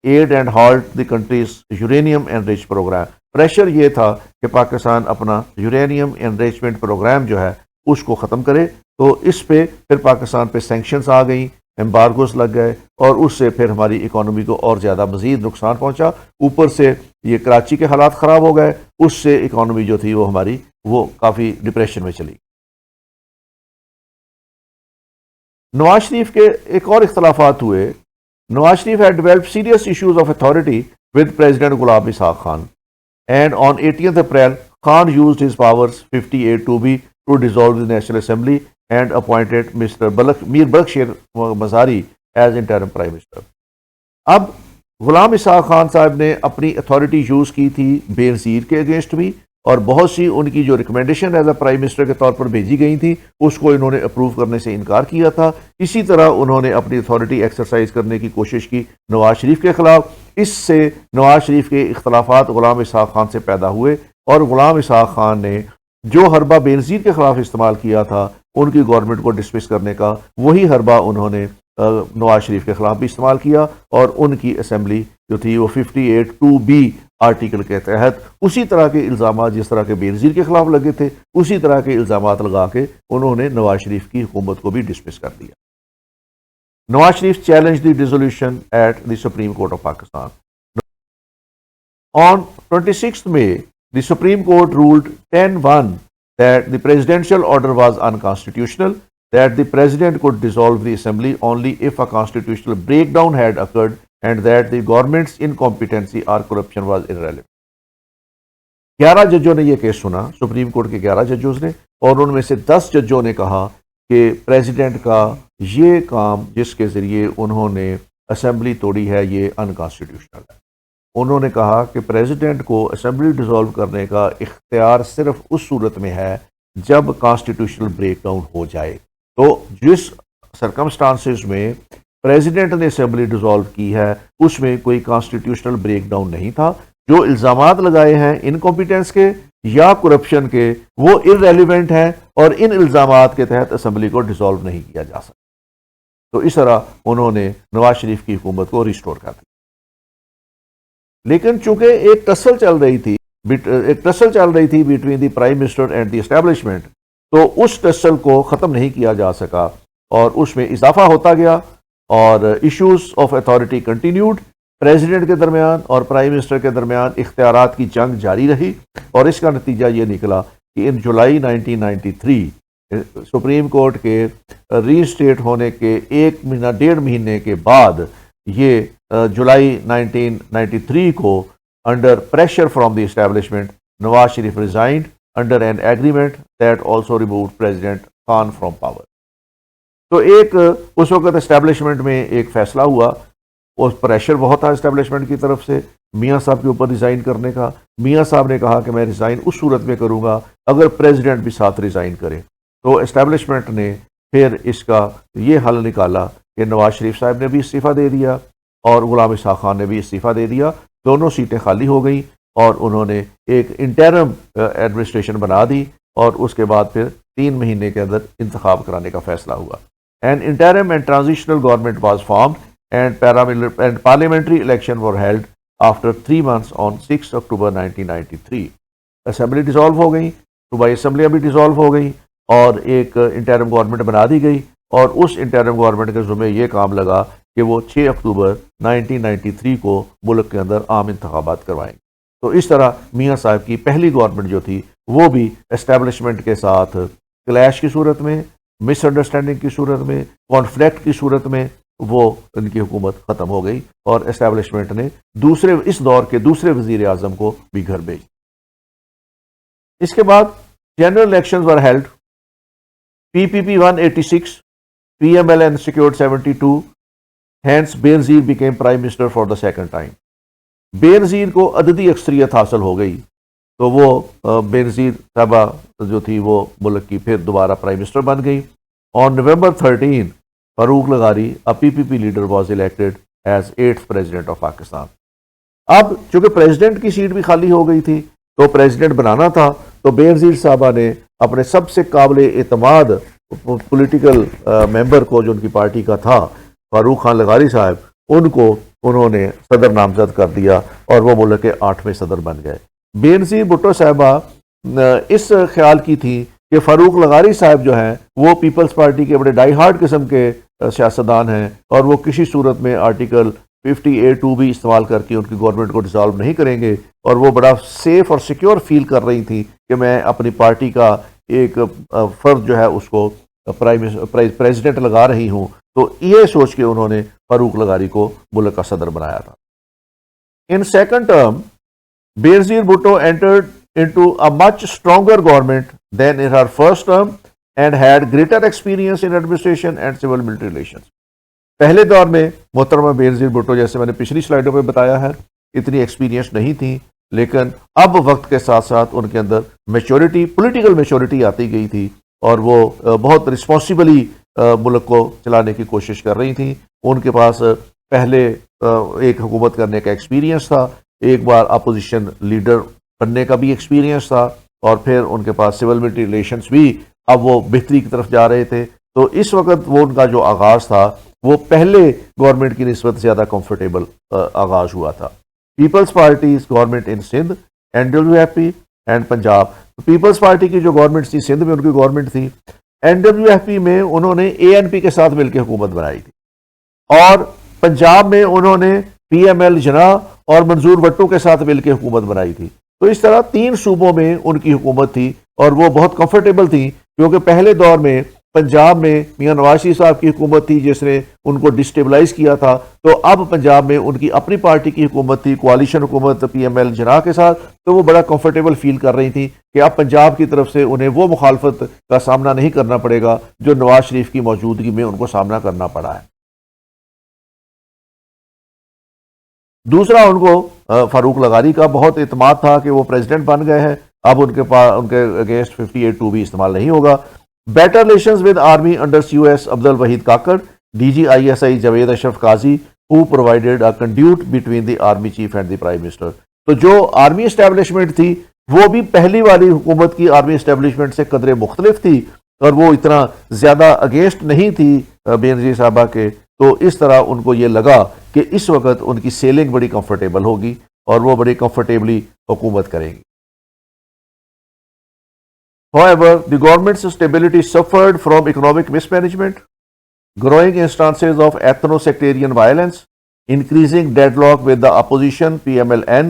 aid and halt the countries uranium enrich programme. Pressure یہ تھا کہ پاکستان اپنا یورینیم انریچمنٹ پروگرام جو ہے اس کو ختم کرے، تو اس پہ پھر پاکستان پہ سینکشنز آ گئیں، ایمبارگوز لگ گئے اور اس سے پھر ہماری اکانومی کو اور زیادہ مزید نقصان پہنچا. اوپر سے یہ کراچی کے حالات خراب ہو گئے, اس سے اکانومی جو تھی وہ ہماری وہ کافی ڈپریشن میں چلی. نواز شریف کے ایک اور اختلافات ہوئے. نواز شریف had developed serious issues of authority with President Ghulam Ishaq Khan, and on 18th April, Khan used his powers 58(2)(b to dissolve the National Assembly and appointed Mr. Mir Berkshir Mazari as interim Prime Minister. اب غلام اسحاق خان صاحب نے اپنی authority use کی تھی بے نظیر کے against بھی, اور بہت سی ان کی جو recommendation as a prime minister کے طور پر بھیجی گئی تھی اس کو انہوں نے اپروو کرنے سے انکار کیا تھا. اسی طرح انہوں نے اپنی اتھارٹی ایکسرسائز کرنے کی کوشش کی نواز شریف کے خلاف. اس سے نواز شریف کے اختلافات غلام اسحاق خان سے پیدا ہوئے, اور غلام اسحاق خان نے جو حربہ بے نظیر کے خلاف استعمال کیا تھا ان کی گورنمنٹ کو ڈسمس کرنے کا, وہی حربہ انہوں نے نواز شریف کے خلاف بھی استعمال کیا, اور ان کی اسمبلی جو تھی وہ 58(2)(b آرٹیکل کے تحت اسی طرح کے الزامات جس طرح کے بے نظیر کے خلاف لگے تھے اسی طرح کے الزامات لگا کے انہوں نے نواز شریف کی حکومت کو بھی ڈسمس کر دیا. Nawaz Sharif challenge the dissolution at the supreme court of Pakistan. On 26th May, the Supreme Court ruled 10-1 that the presidential order was unconstitutional, that the president could dissolve the assembly only if a constitutional breakdown had occurred, and that the government's incompetency or corruption was irrelevant. 11 ججوں نے یہ case سنا, supreme court کے 11 ججوں نے, اور ان میں سے 10 ججوں نے کہا کہ پریزیڈنٹ کا یہ کام جس کے ذریعے انہوں نے اسمبلی توڑی ہے یہ انکانسٹیٹیوشنل ہے. انہوں نے کہا کہ پریزیڈنٹ کو اسمبلی ڈیزالو کرنے کا اختیار صرف اس صورت میں ہے جب کانسٹیٹیوشنل بریک ڈاؤن ہو جائے. تو جس سرکمسٹانسز میں پریزیڈنٹ نے اسمبلی ڈیزالو کی ہے اس میں کوئی کانسٹیٹیوشنل بریک ڈاؤن نہیں تھا. جو الزامات لگائے ہیں انکمپیٹنس کے یا کرپشن کے وہ ارریلیونٹ ہیں, اور ان الزامات کے تحت اسمبلی کو ڈیزالو نہیں کیا جا سکتا. تو اس طرح انہوں نے نواز شریف کی حکومت کو ریسٹور کر دیا. لیکن چونکہ ایک ٹسل چل رہی تھی between the prime minister and the establishment, تو اس ٹسل کو ختم نہیں کیا جا سکا اور اس میں اضافہ ہوتا گیا, اور issues of authority continued. President کے درمیان اور پرائم منسٹر کے درمیان اختیارات کی جنگ جاری رہی, اور اس کا نتیجہ یہ نکلا کہ ان جولائی 1993 سپریم کورٹ کے ری اسٹیٹ ہونے کے 1.5 مہینے کے بعد یہ جولائی 1993 کو under pressure from the establishment Nawaz Sharif resigned under an agreement that also removed president Khan from power. تو ایک اس وقت اسٹیبلشمنٹ میں ایک فیصلہ ہوا, اور پریشر بہت تھا اسٹیبلشمنٹ کی طرف سے میاں صاحب کے اوپر ریزائن کرنے کا. میاں صاحب نے کہا کہ میں ریزائن اس صورت میں کروں گا اگر پریزیڈنٹ بھی ساتھ ریزائن کرے. تو اسٹیبلشمنٹ نے پھر اس کا یہ حل نکالا کہ نواز شریف صاحب نے بھی استعفیٰ دے دیا اور غلام اسحاق خان نے بھی استعفیٰ دے دیا. دونوں سیٹیں خالی ہو گئیں اور انہوں نے ایک انٹرم ایڈمنسٹریشن بنا دی, اور اس کے بعد پھر 3 مہینے کے اندر انتخاب کرانے کا فیصلہ ہوا. An interim and transitional government was formed, and parliamentary elections were held after 3 months on 6 October 1993. Assembly dissolve ہو گئی, صوبائی اسمبلیاں بھی ڈیزالو ہو گئی, اور ایک انٹرم گورنمنٹ بنا دی گئی, اور اس انٹرم گورنمنٹ کے ذمہ یہ کام لگا کہ وہ 6 اکتوبر 1993 کو ملک کے اندر عام انتخابات کروائیں. تو اس طرح میاں صاحب کی پہلی گورنمنٹ جو تھی وہ بھی اسٹیبلشمنٹ کے ساتھ کلیش کی صورت میں, مس انڈرسٹینڈنگ کی صورت میں, کانفلکٹ کی صورت میں وہ ان کی حکومت ختم ہو گئی, اور اسٹیبلشمنٹ نے اس دور کے دوسرے وزیر اعظم کو بھی گھر بھیج. اس کے بعد general elections were held. PPP 186, PMLN secured 72, hence Benazir became prime minister for the second time. Benazir کو عددی اکثریت حاصل ہو گئی, تو وہ بےنظیر صاحبہ جو تھی وہ ملک کی پھر دوبارہ پرائم منسٹر بن گئی. On November 13, Farooq لغاری a PPP leader was elected as 8th president of Pakistan. اب چونکہ پریزیڈنٹ کی سیٹ بھی خالی ہو گئی تھی تو پریزیڈنٹ بنانا تھا, تو بےنظیر صاحبہ نے اپنے سب سے قابل اعتماد پولیٹیکل ممبر کو جو ان کی پارٹی کا تھا فاروق خان لغاری صاحب, ان کو انہوں نے صدر نامزد کر دیا اور وہ ملک کے 8ویں صدر بن گئے. بےنظیر بھٹو صاحبہ اس خیال کی تھی کہ فاروق لغاری صاحب جو ہیں وہ پیپلز پارٹی کے بڑے ڈائی ہارڈ قسم کے سیاستدان ہیں اور وہ کسی صورت میں آرٹیکل 50A2 بھی استعمال کر کے ان کی گورنمنٹ کو ڈیزالو نہیں کریں گے، اور وہ بڑا سیف اور سیکیور فیل کر رہی تھی کہ میں اپنی پارٹی کا ایک فرد جو ہے اس کو پریزیڈنٹ لگا رہی ہوں، تو یہ سوچ کے انہوں نے فاروق لغاری کو ملک کا صدر بنایا تھا۔ In second term Benazir Bhutto entered into a much stronger government than in her first term and had greater experience in administration and civil military relations۔ پہلے دور میں محترمہ بینظیر بھٹو، جیسے میں نے پچھلی سلائیڈوں پہ بتایا ہے، اتنی ایکسپیرینس نہیں تھی، لیکن اب وقت کے ساتھ ساتھ ان کے اندر میچورٹی، پولیٹیکل میچورٹی آتی گئی تھی، اور وہ بہت رسپانسبلی ملک کو چلانے کی کوشش کر رہی تھیں۔ ان کے پاس پہلے ایک حکومت کرنے کا ایکسپیرینس تھا، ایک بار اپوزیشن لیڈر بننے کا بھی ایکسپیرینس تھا، اور پھر ان کے پاس سول ملٹری ریلیشنز بھی اب وہ بہتری کی طرف جا رہے تھے۔ تو اس وقت وہ ان کا جو آغاز تھا وہ پہلے گورنمنٹ کی نسبت زیادہ کمفرٹیبل آغاز ہوا تھا۔ People's party's government in Sindh, NWFP and Punjab. People's party کی جو گورنمنٹ تھی سندھ میں، ان کی گورنمنٹ تھی، NWFP میں انہوں نے ANP کے ساتھ مل کے حکومت بنائی تھی، اور پنجاب میں انہوں نے PML جناح اور منظور وٹو کے ساتھ مل کے حکومت بنائی تھی۔ تو اس طرح 3 صوبوں میں ان کی حکومت تھی، اور وہ بہت کمفرٹیبل تھی، کیونکہ پہلے دور میں پنجاب میں میاں نواز شریف صاحب کی حکومت تھی جس نے ان کو ڈسٹیبلائز کیا تھا، تو اب پنجاب میں ان کی اپنی پارٹی کی حکومت تھی، کوalition حکومت PML جناح کے ساتھ، تو وہ بڑا کمفرٹیبل فیل کر رہی تھی کہ اب پنجاب کی طرف سے انہیں وہ مخالفت کا سامنا نہیں کرنا پڑے گا جو نواز شریف کی موجودگی میں ان کو سامنا کرنا پڑا ہے۔ دوسرا، ان کو فاروق لغاری کا بہت اعتماد تھا کہ وہ پریزیڈنٹ بن گئے ہیں، اب ان کے پاس ان کے اگینسٹ 50A2 بھی استعمال نہیں ہوگا۔ Better relations with army under COS Abdul Wahid Kakar, DG ISI Javed Ashraf Qazi who provided a conduit between the army chief and the prime minister۔ تو جو آرمی اسٹیبلشمنٹ تھی وہ بھی پہلی والی حکومت کی آرمی اسٹیبلشمنٹ سے قدرے مختلف تھی، اور وہ اتنا زیادہ اگینسٹ نہیں تھی بینظیر صاحبہ کے، تو اس طرح ان کو یہ لگا کہ اس وقت ان کی سیلنگ بڑی کمفرٹیبل ہوگی اور وہ بڑی کمفرٹیبلی حکومت کریں گی۔ However, the government's stability suffered from economic mismanagement, growing instances of ethno-sectarian violence, increasing deadlock with the opposition PMLN,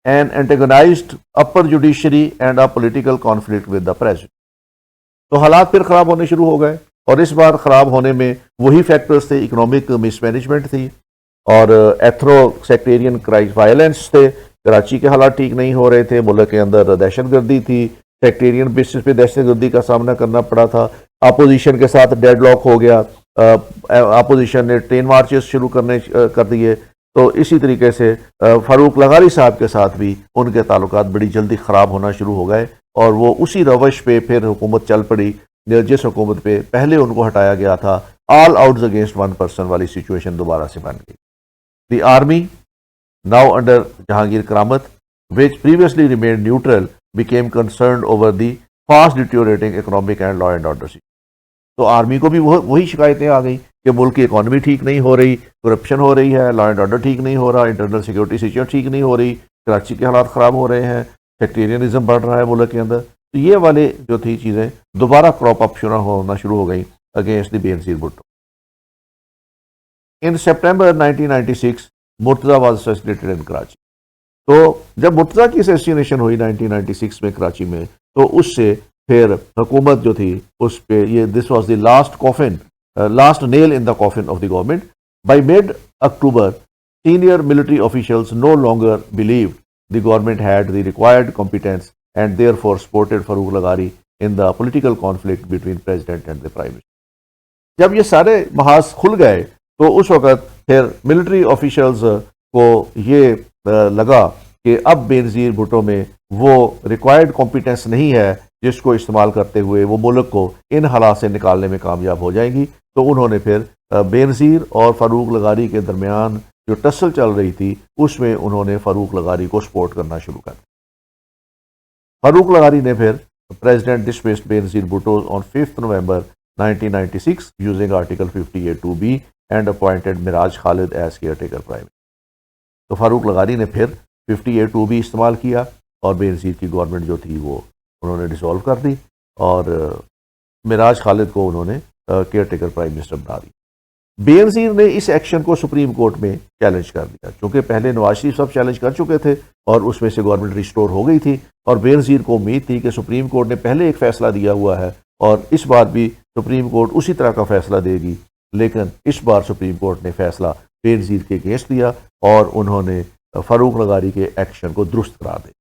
and antagonized upper judiciary and a political conflict with the president۔ تو حالات پھر خراب ہونے شروع ہو گئے، اور اس بار خراب ہونے میں وہی فیکٹرز تھے، اکنامک مس مینجمنٹ تھی، اور ایتھنو سیکٹیرین وائلنس تھے، کراچی کے حالات ٹھیک نہیں ہو رہے تھے، ملک کے اندر دہشت گردی تھی، سیکٹیرین بیسس پہ دہشت گردی کا سامنا کرنا پڑا تھا، اپوزیشن کے ساتھ ڈیڈ لاک ہو گیا، اپوزیشن نے ٹرین مارچز شروع کر دیے۔ تو اسی طریقے سے فاروق لغاری صاحب کے ساتھ بھی ان کے تعلقات بڑی جلدی خراب ہونا شروع ہو گئے، اور وہ اسی روش پہ پھر حکومت چل پڑی جس حکومت پہ پہلے ان کو ہٹایا گیا تھا۔ آل آؤٹز اگینسٹ ون پرسن والی سچویشن دوبارہ سے بن گئی۔ دی آرمی ناؤ انڈر جہانگیر کرامت which previously remained neutral became concerned over the fast deteriorating economic and law and order situation۔ تو آرمی کو بھی وہی شکایتیں آ گئی کہ ملک کی اکانومی ٹھیک نہیں ہو رہی، کرپشن ہو رہی ہے، لا اینڈ آرڈر ٹھیک نہیں ہو رہا، انٹرنل سیکورٹی سچویشن ٹھیک نہیں ہو رہی، کراچی کے حالات خراب ہو رہے ہیں، سیکٹیرینزم بڑھ رہا ہے ملک کے اندر۔ تو یہ والے جو تھی چیزیں دوبارہ کراپ اپ ہونا شروع ہو گئی against the Benazir Bhutto. In September 1996 Murtaza was assassinated in Karachi. تو جب مرتضیٰ کی اسیسینیشن ہوئی 1996 میں کراچی میں، تو اس سے پھر حکومت جو تھی اس پہ یہ this was the last nail in the coffin of the government. By mid October senior military officials no longer believed the government had the required competence and therefore supported Farooq لغاری in the political conflict between president and the prime minister. جب یہ سارے محاذ کھل گئے تو اس وقت پھر ملٹری آفیشلز کو یہ لگا کہ اب بینظیر بھٹو میں وہ ریکوائرڈ کمپیٹنس نہیں ہے جس کو استعمال کرتے ہوئے وہ ملک کو ان حالات سے نکالنے میں کامیاب ہو جائیں گی۔ تو انہوں نے پھر بینظیر اور فاروق لغاری کے درمیان جو ٹسل چل رہی تھی اس میں انہوں نے فاروق لغاری کو سپورٹ کرنا شروع کر دیا۔ فاروق لغاری نے پھر president dismissed Benazir Bhutto on 5 November 1996 using article 50A2B and appointed Meraj Khalid as caretaker prime. تو فاروق لغاری نے پھر 50A2B استعمال کیا اور بینظیر کی گورنمنٹ جو تھی وہ انہوں نے ڈیسولو کر دی، اور مراج خالد کو انہوں نے کیئر ٹیکر پرائم منسٹر بنا دی۔ بے نظیر نے اس ایکشن کو سپریم کورٹ میں چیلنج کر دیا، چونکہ پہلے نواز شریف صاحب چیلنج کر چکے تھے اور اس میں سے گورنمنٹ ریسٹور ہو گئی تھی، اور بے نظیر کو امید تھی کہ سپریم کورٹ نے پہلے ایک فیصلہ دیا ہوا ہے اور اس بار بھی سپریم کورٹ اسی طرح کا فیصلہ دے گی، لیکن اس بار سپریم کورٹ نے فیصلہ بے نظیر کے اگینسٹ دیا اور انہوں نے فاروق لغاری کے ایکشن کو درست قرار دیا۔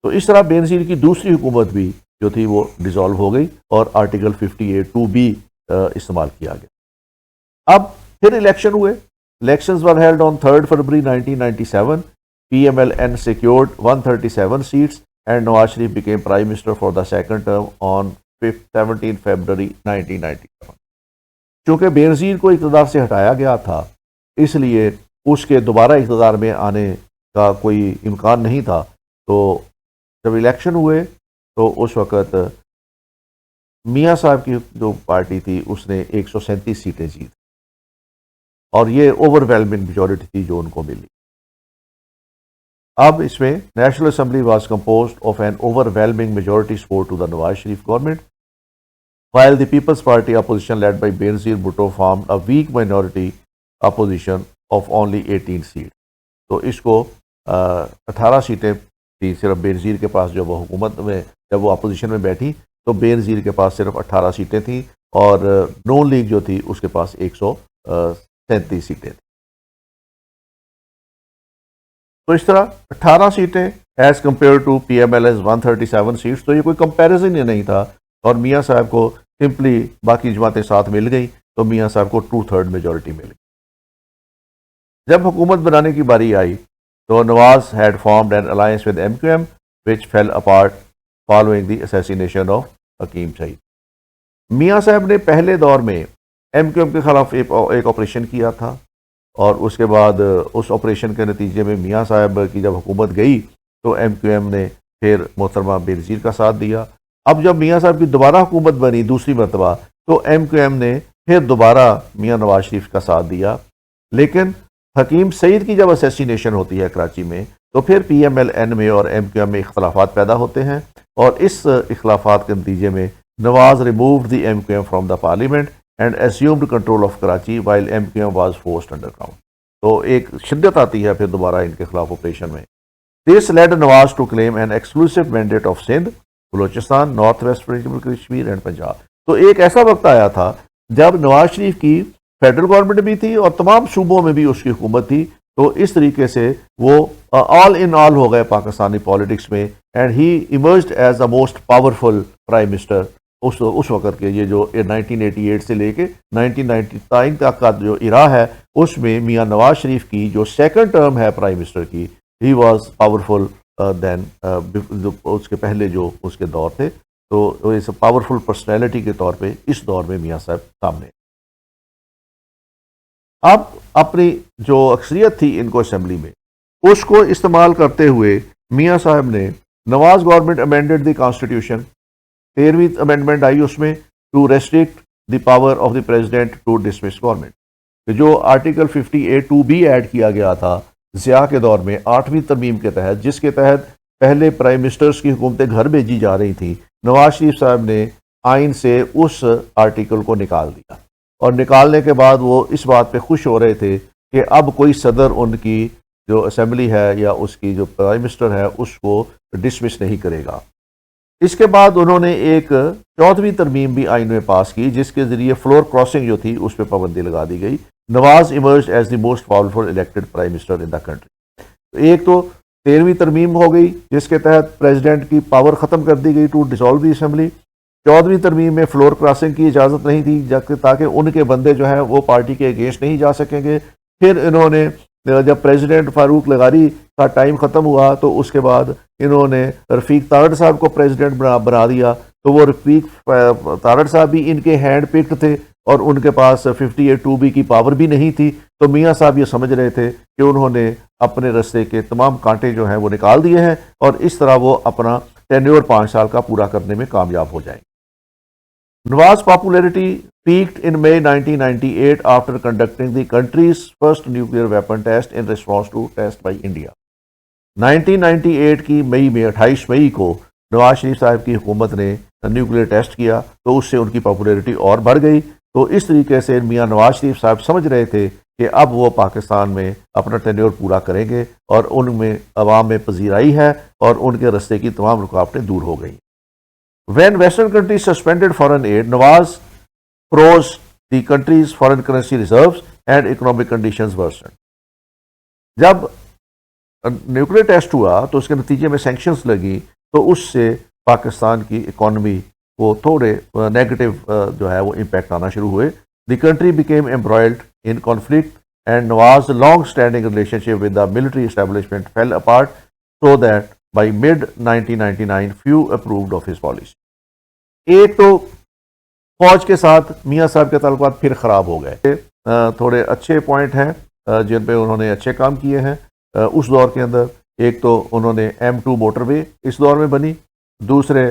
تو اس طرح بے نظیر کی دوسری حکومت بھی جو تھی وہ ڈیزالو ہو گئی اور آرٹیکل 58(2)B استعمال کیا گیا۔ اب پھر الیکشن ہوئے، elections were held on 3rd February 1997. PMLN secured 137 seats and Nawaz Sharif became Prime Minister for the second term on 17 February 1997. چونکہ بے نظیر کو اقتدار سے ہٹایا گیا تھا، اس لیے اس کے دوبارہ اقتدار میں آنے کا کوئی امکان نہیں تھا، تو جب الیکشن ہوئے تو اس وقت میاں صاحب کی جو پارٹی تھی اس نے 137 سیٹیں جیت، اور یہ اوور ویلمنگ میجورٹی تھی جو ان کو ملی۔ اب اس میں national assembly was composed of an overwhelming majority support to the Nawaz Sharif government, while the People's Party opposition led by Benazir Bhutto formed a weak minority opposition of only 18 seats. تو اس کو 18 سیٹیں تھی صرف بے نظیر کے پاس، جب وہ حکومت میں جب وہ اپوزیشن میں بیٹھی تو بے نظیر کے پاس صرف 18 سیٹیں تھیں اور نون لیگ جو تھی اس کے پاس 137 سیٹیں تھیں۔ تو اس طرح 18 سیٹیں as compare to P M L as 137 seats, تو یہ کوئی کمپیریزن ہی نہیں تھا، اور میاں صاحب کو سمپلی باقی جماعتیں ساتھ مل گئی تو میاں صاحب کو 2/3 میجورٹی مل گئی۔ جب حکومت بنانے کی باری آئی تو نواز had formed an alliance with MQM which fell apart following the assassination of حکیم سعید۔ میاں صاحب نے پہلے دور میں MQM کے خلاف ایک آپریشن کیا تھا، اور اس کے بعد اس آپریشن کے نتیجے میں میاں صاحب کی جب حکومت گئی تو MQM نے پھر محترمہ بے نظیر کا ساتھ دیا۔ اب جب میاں صاحب کی دوبارہ حکومت بنی دوسری مرتبہ تو MQM نے پھر دوبارہ میاں نواز شریف کا ساتھ دیا، لیکن حکیم سعید کی جب اسیسینیشن ہوتی ہے کراچی میں تو پھر PMLN میں اور MQM میں اختلافات پیدا ہوتے ہیں، اور اس اختلافات کے نتیجے میں Nawaz removed the MQM from the parliament and assumed control of Karachi while MQM was forced underground۔ تو ایک شدت آتی ہے پھر دوبارہ ان کے خلاف آپریشن میں۔ This led Nawaz to claim an exclusive mandate of Sindh، Balochistan, north west Kashmir and Punjab. تو ایک ایسا وقت آیا تھا جب نواز شریف کی فیڈرل گورنمنٹ بھی تھی اور تمام صوبوں میں بھی اس کی حکومت تھی، تو اس طریقے سے وہ آل ان آل ہو گئے پاکستانی پالیٹکس میں، and he emerged as the most powerful prime minister اس وقت کے۔ یہ جو 1988 سے لے کے 1999 تک کا جو ایرا ہے اس میں میاں نواز شریف کی جو سیکنڈ ٹرم ہے پرائم منسٹر کی، ہی واز پاورفل دین اس کے پہلے جو اس کے دور تھے، تو اس پاورفل پرسنالٹی کے طور پہ اس دور میں میاں صاحب سامنے۔ اب اپنی جو اکثریت تھی ان کو اسمبلی میں اس کو استعمال کرتے ہوئے میاں صاحب نے Nawaz government amended the constitution, 13ویں امینڈمنٹ آئی اس میں، to restrict the power of the president to dismiss government, جو آرٹیکل 58(2)B ایڈ کیا گیا تھا ضیاء کے دور میں 8ویں ترمیم کے تحت، جس کے تحت پہلے پرائم منسٹرز کی حکومتیں گھر بھیجی جا رہی تھیں۔ نواز شریف صاحب نے آئین سے اس آرٹیکل کو نکال دیا، اور نکالنے کے بعد وہ اس بات پہ خوش ہو رہے تھے کہ اب کوئی صدر ان کی جو اسمبلی ہے یا اس کی جو پرائم منسٹر ہے اس کو ڈسمس نہیں کرے گا۔ اس کے بعد انہوں نے ایک 14ویں ترمیم بھی آئین میں پاس کی جس کے ذریعے فلور کراسنگ جو تھی اس پہ پابندی لگا دی گئی۔ Nawaz emerged as the most powerful elected prime minister in the country. ایک تو 13ویں ترمیم ہو گئی جس کے تحت پریزیڈنٹ کی پاور ختم کر دی گئی ٹو ڈیزالو دی اسمبلی۔ 14ویں ترمیم میں فلور کراسنگ کی اجازت نہیں تھی تاکہ ان کے بندے جو ہیں وہ پارٹی کے اگینسٹ نہیں جا سکیں گے۔ پھر انہوں نے جب پریزیڈنٹ فاروق لغاری کا ٹائم ختم ہوا تو اس کے بعد انہوں نے رفیق تارڑ صاحب کو پریزیڈنٹ بنا دیا، تو وہ رفیق تارڑ صاحب بھی ان کے ہینڈ پکڈ تھے اور ان کے پاس 58(2)B کی پاور بھی نہیں تھی، تو میاں صاحب یہ سمجھ رہے تھے کہ انہوں نے اپنے رستے کے تمام کانٹے جو ہیں وہ نکال دیے ہیں اور اس طرح وہ اپنا ٹینیور 5 سال کا پورا کرنے میں کامیاب ہو جائیں۔ نواز popularity peaked in May 1998 after conducting the country's first nuclear weapon test in response to test by India۔ 1998 کی مئی میں 28 مئی کو نواز شریف صاحب کی حکومت نے نیوکلیئر ٹیسٹ کیا تو اس سے ان کی پاپولیرٹی اور بڑھ گئی، تو اس طریقے سے میاں نواز شریف صاحب سمجھ رہے تھے کہ اب وہ پاکستان میں اپنا ٹینیور پورا کریں گے اور ان میں عوام میں پذیرائی ہے اور ان کے رستے کی تمام رکاوٹیں دور ہو گئیں. When Western countries suspended foreign aid, Nawaz froze the country's foreign currency reserves and economic conditions worsened. جب نیوکلیئر ٹیسٹ ہوا تو اس کے نتیجے میں سینکشنز لگی تو اس سے پاکستان کی اکانومی کو تھوڑے نیگیٹو جو ہے وہ امپیکٹ آنا شروع ہوئے. The country became embroiled in conflict and Nawaz long standing relationship with the military establishment fell apart so that by mid 1999 few approved of his policy. ایک تو فوج کے ساتھ میاں صاحب کے تعلقات پھر خراب ہو گئے. تھوڑے اچھے پوائنٹ ہیں جن پہ انہوں نے اچھے کام کیے ہیں اس دور کے اندر. ایک تو انہوں نے M2 موٹر وے اس دور میں بنی. دوسرے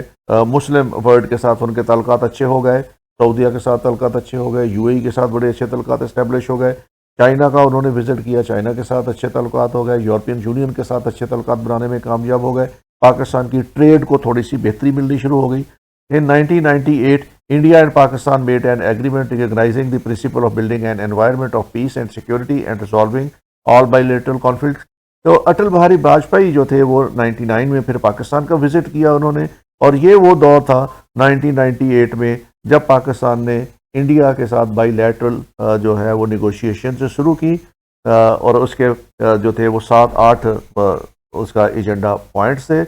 مسلم ورلڈ کے ساتھ ان کے تعلقات اچھے ہو گئے. سعودیہ کے ساتھ تعلقات اچھے ہو گئے. UAE کے ساتھ بڑے اچھے تعلقات اسٹیبلش ہو گئے. چائنا کا انہوں نے وزٹ کیا, چائنا کے ساتھ اچھے تعلقات ہو گئے. یورپین یونین کے ساتھ اچھے تعلقات بنانے میں کامیاب ہو گئے. پاکستان کی ٹریڈ کو تھوڑی سی بہتری ملنی شروع ہو گئی. In 1998, India and Pakistan made an agreement recognizing the principle of building an environment of peace and security and resolving all bilateral conflicts. تو اٹل بہاری واجپئی جو تھے وہ 99 میں پھر پاکستان کا وزٹ کیا انہوں نے, اور یہ وہ دور تھا 1998 میں جب پاکستان نے انڈیا کے ساتھ بائی لیٹرل جو ہے وہ نیگوشیشن سے شروع کی, اور اس کے جو تھے وہ 7-8 اس کا ایجنڈا پوائنٹس تھے.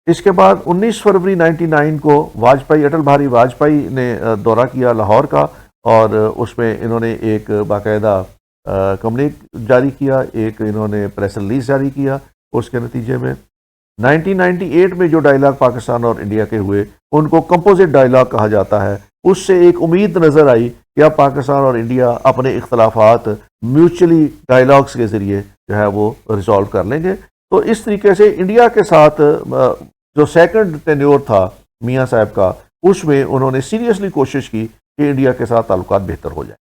اس کے بعد 19 فروری 99 کو اٹل بہاری واجپئی نے دورہ کیا لاہور کا, اور اس میں انہوں نے ایک باقاعدہ کمیونیک جاری کیا, ایک انہوں نے پریس ریلیز جاری کیا. اس کے نتیجے میں 1998 میں جو ڈائیلاگ پاکستان اور انڈیا کے ہوئے ان کو کمپوزٹ ڈائیلاگ کہا جاتا ہے. اس سے ایک امید نظر آئی کہ اب پاکستان اور انڈیا اپنے اختلافات میوچلی ڈائیلاگس کے ذریعے جو ہے وہ ریزالو کر لیں گے. تو اس طریقے سے انڈیا کے ساتھ جو سیکنڈ ٹینیور تھا میاں صاحب کا, اس میں انہوں نے سیریسلی کوشش کی کہ انڈیا کے ساتھ تعلقات بہتر ہو جائیں.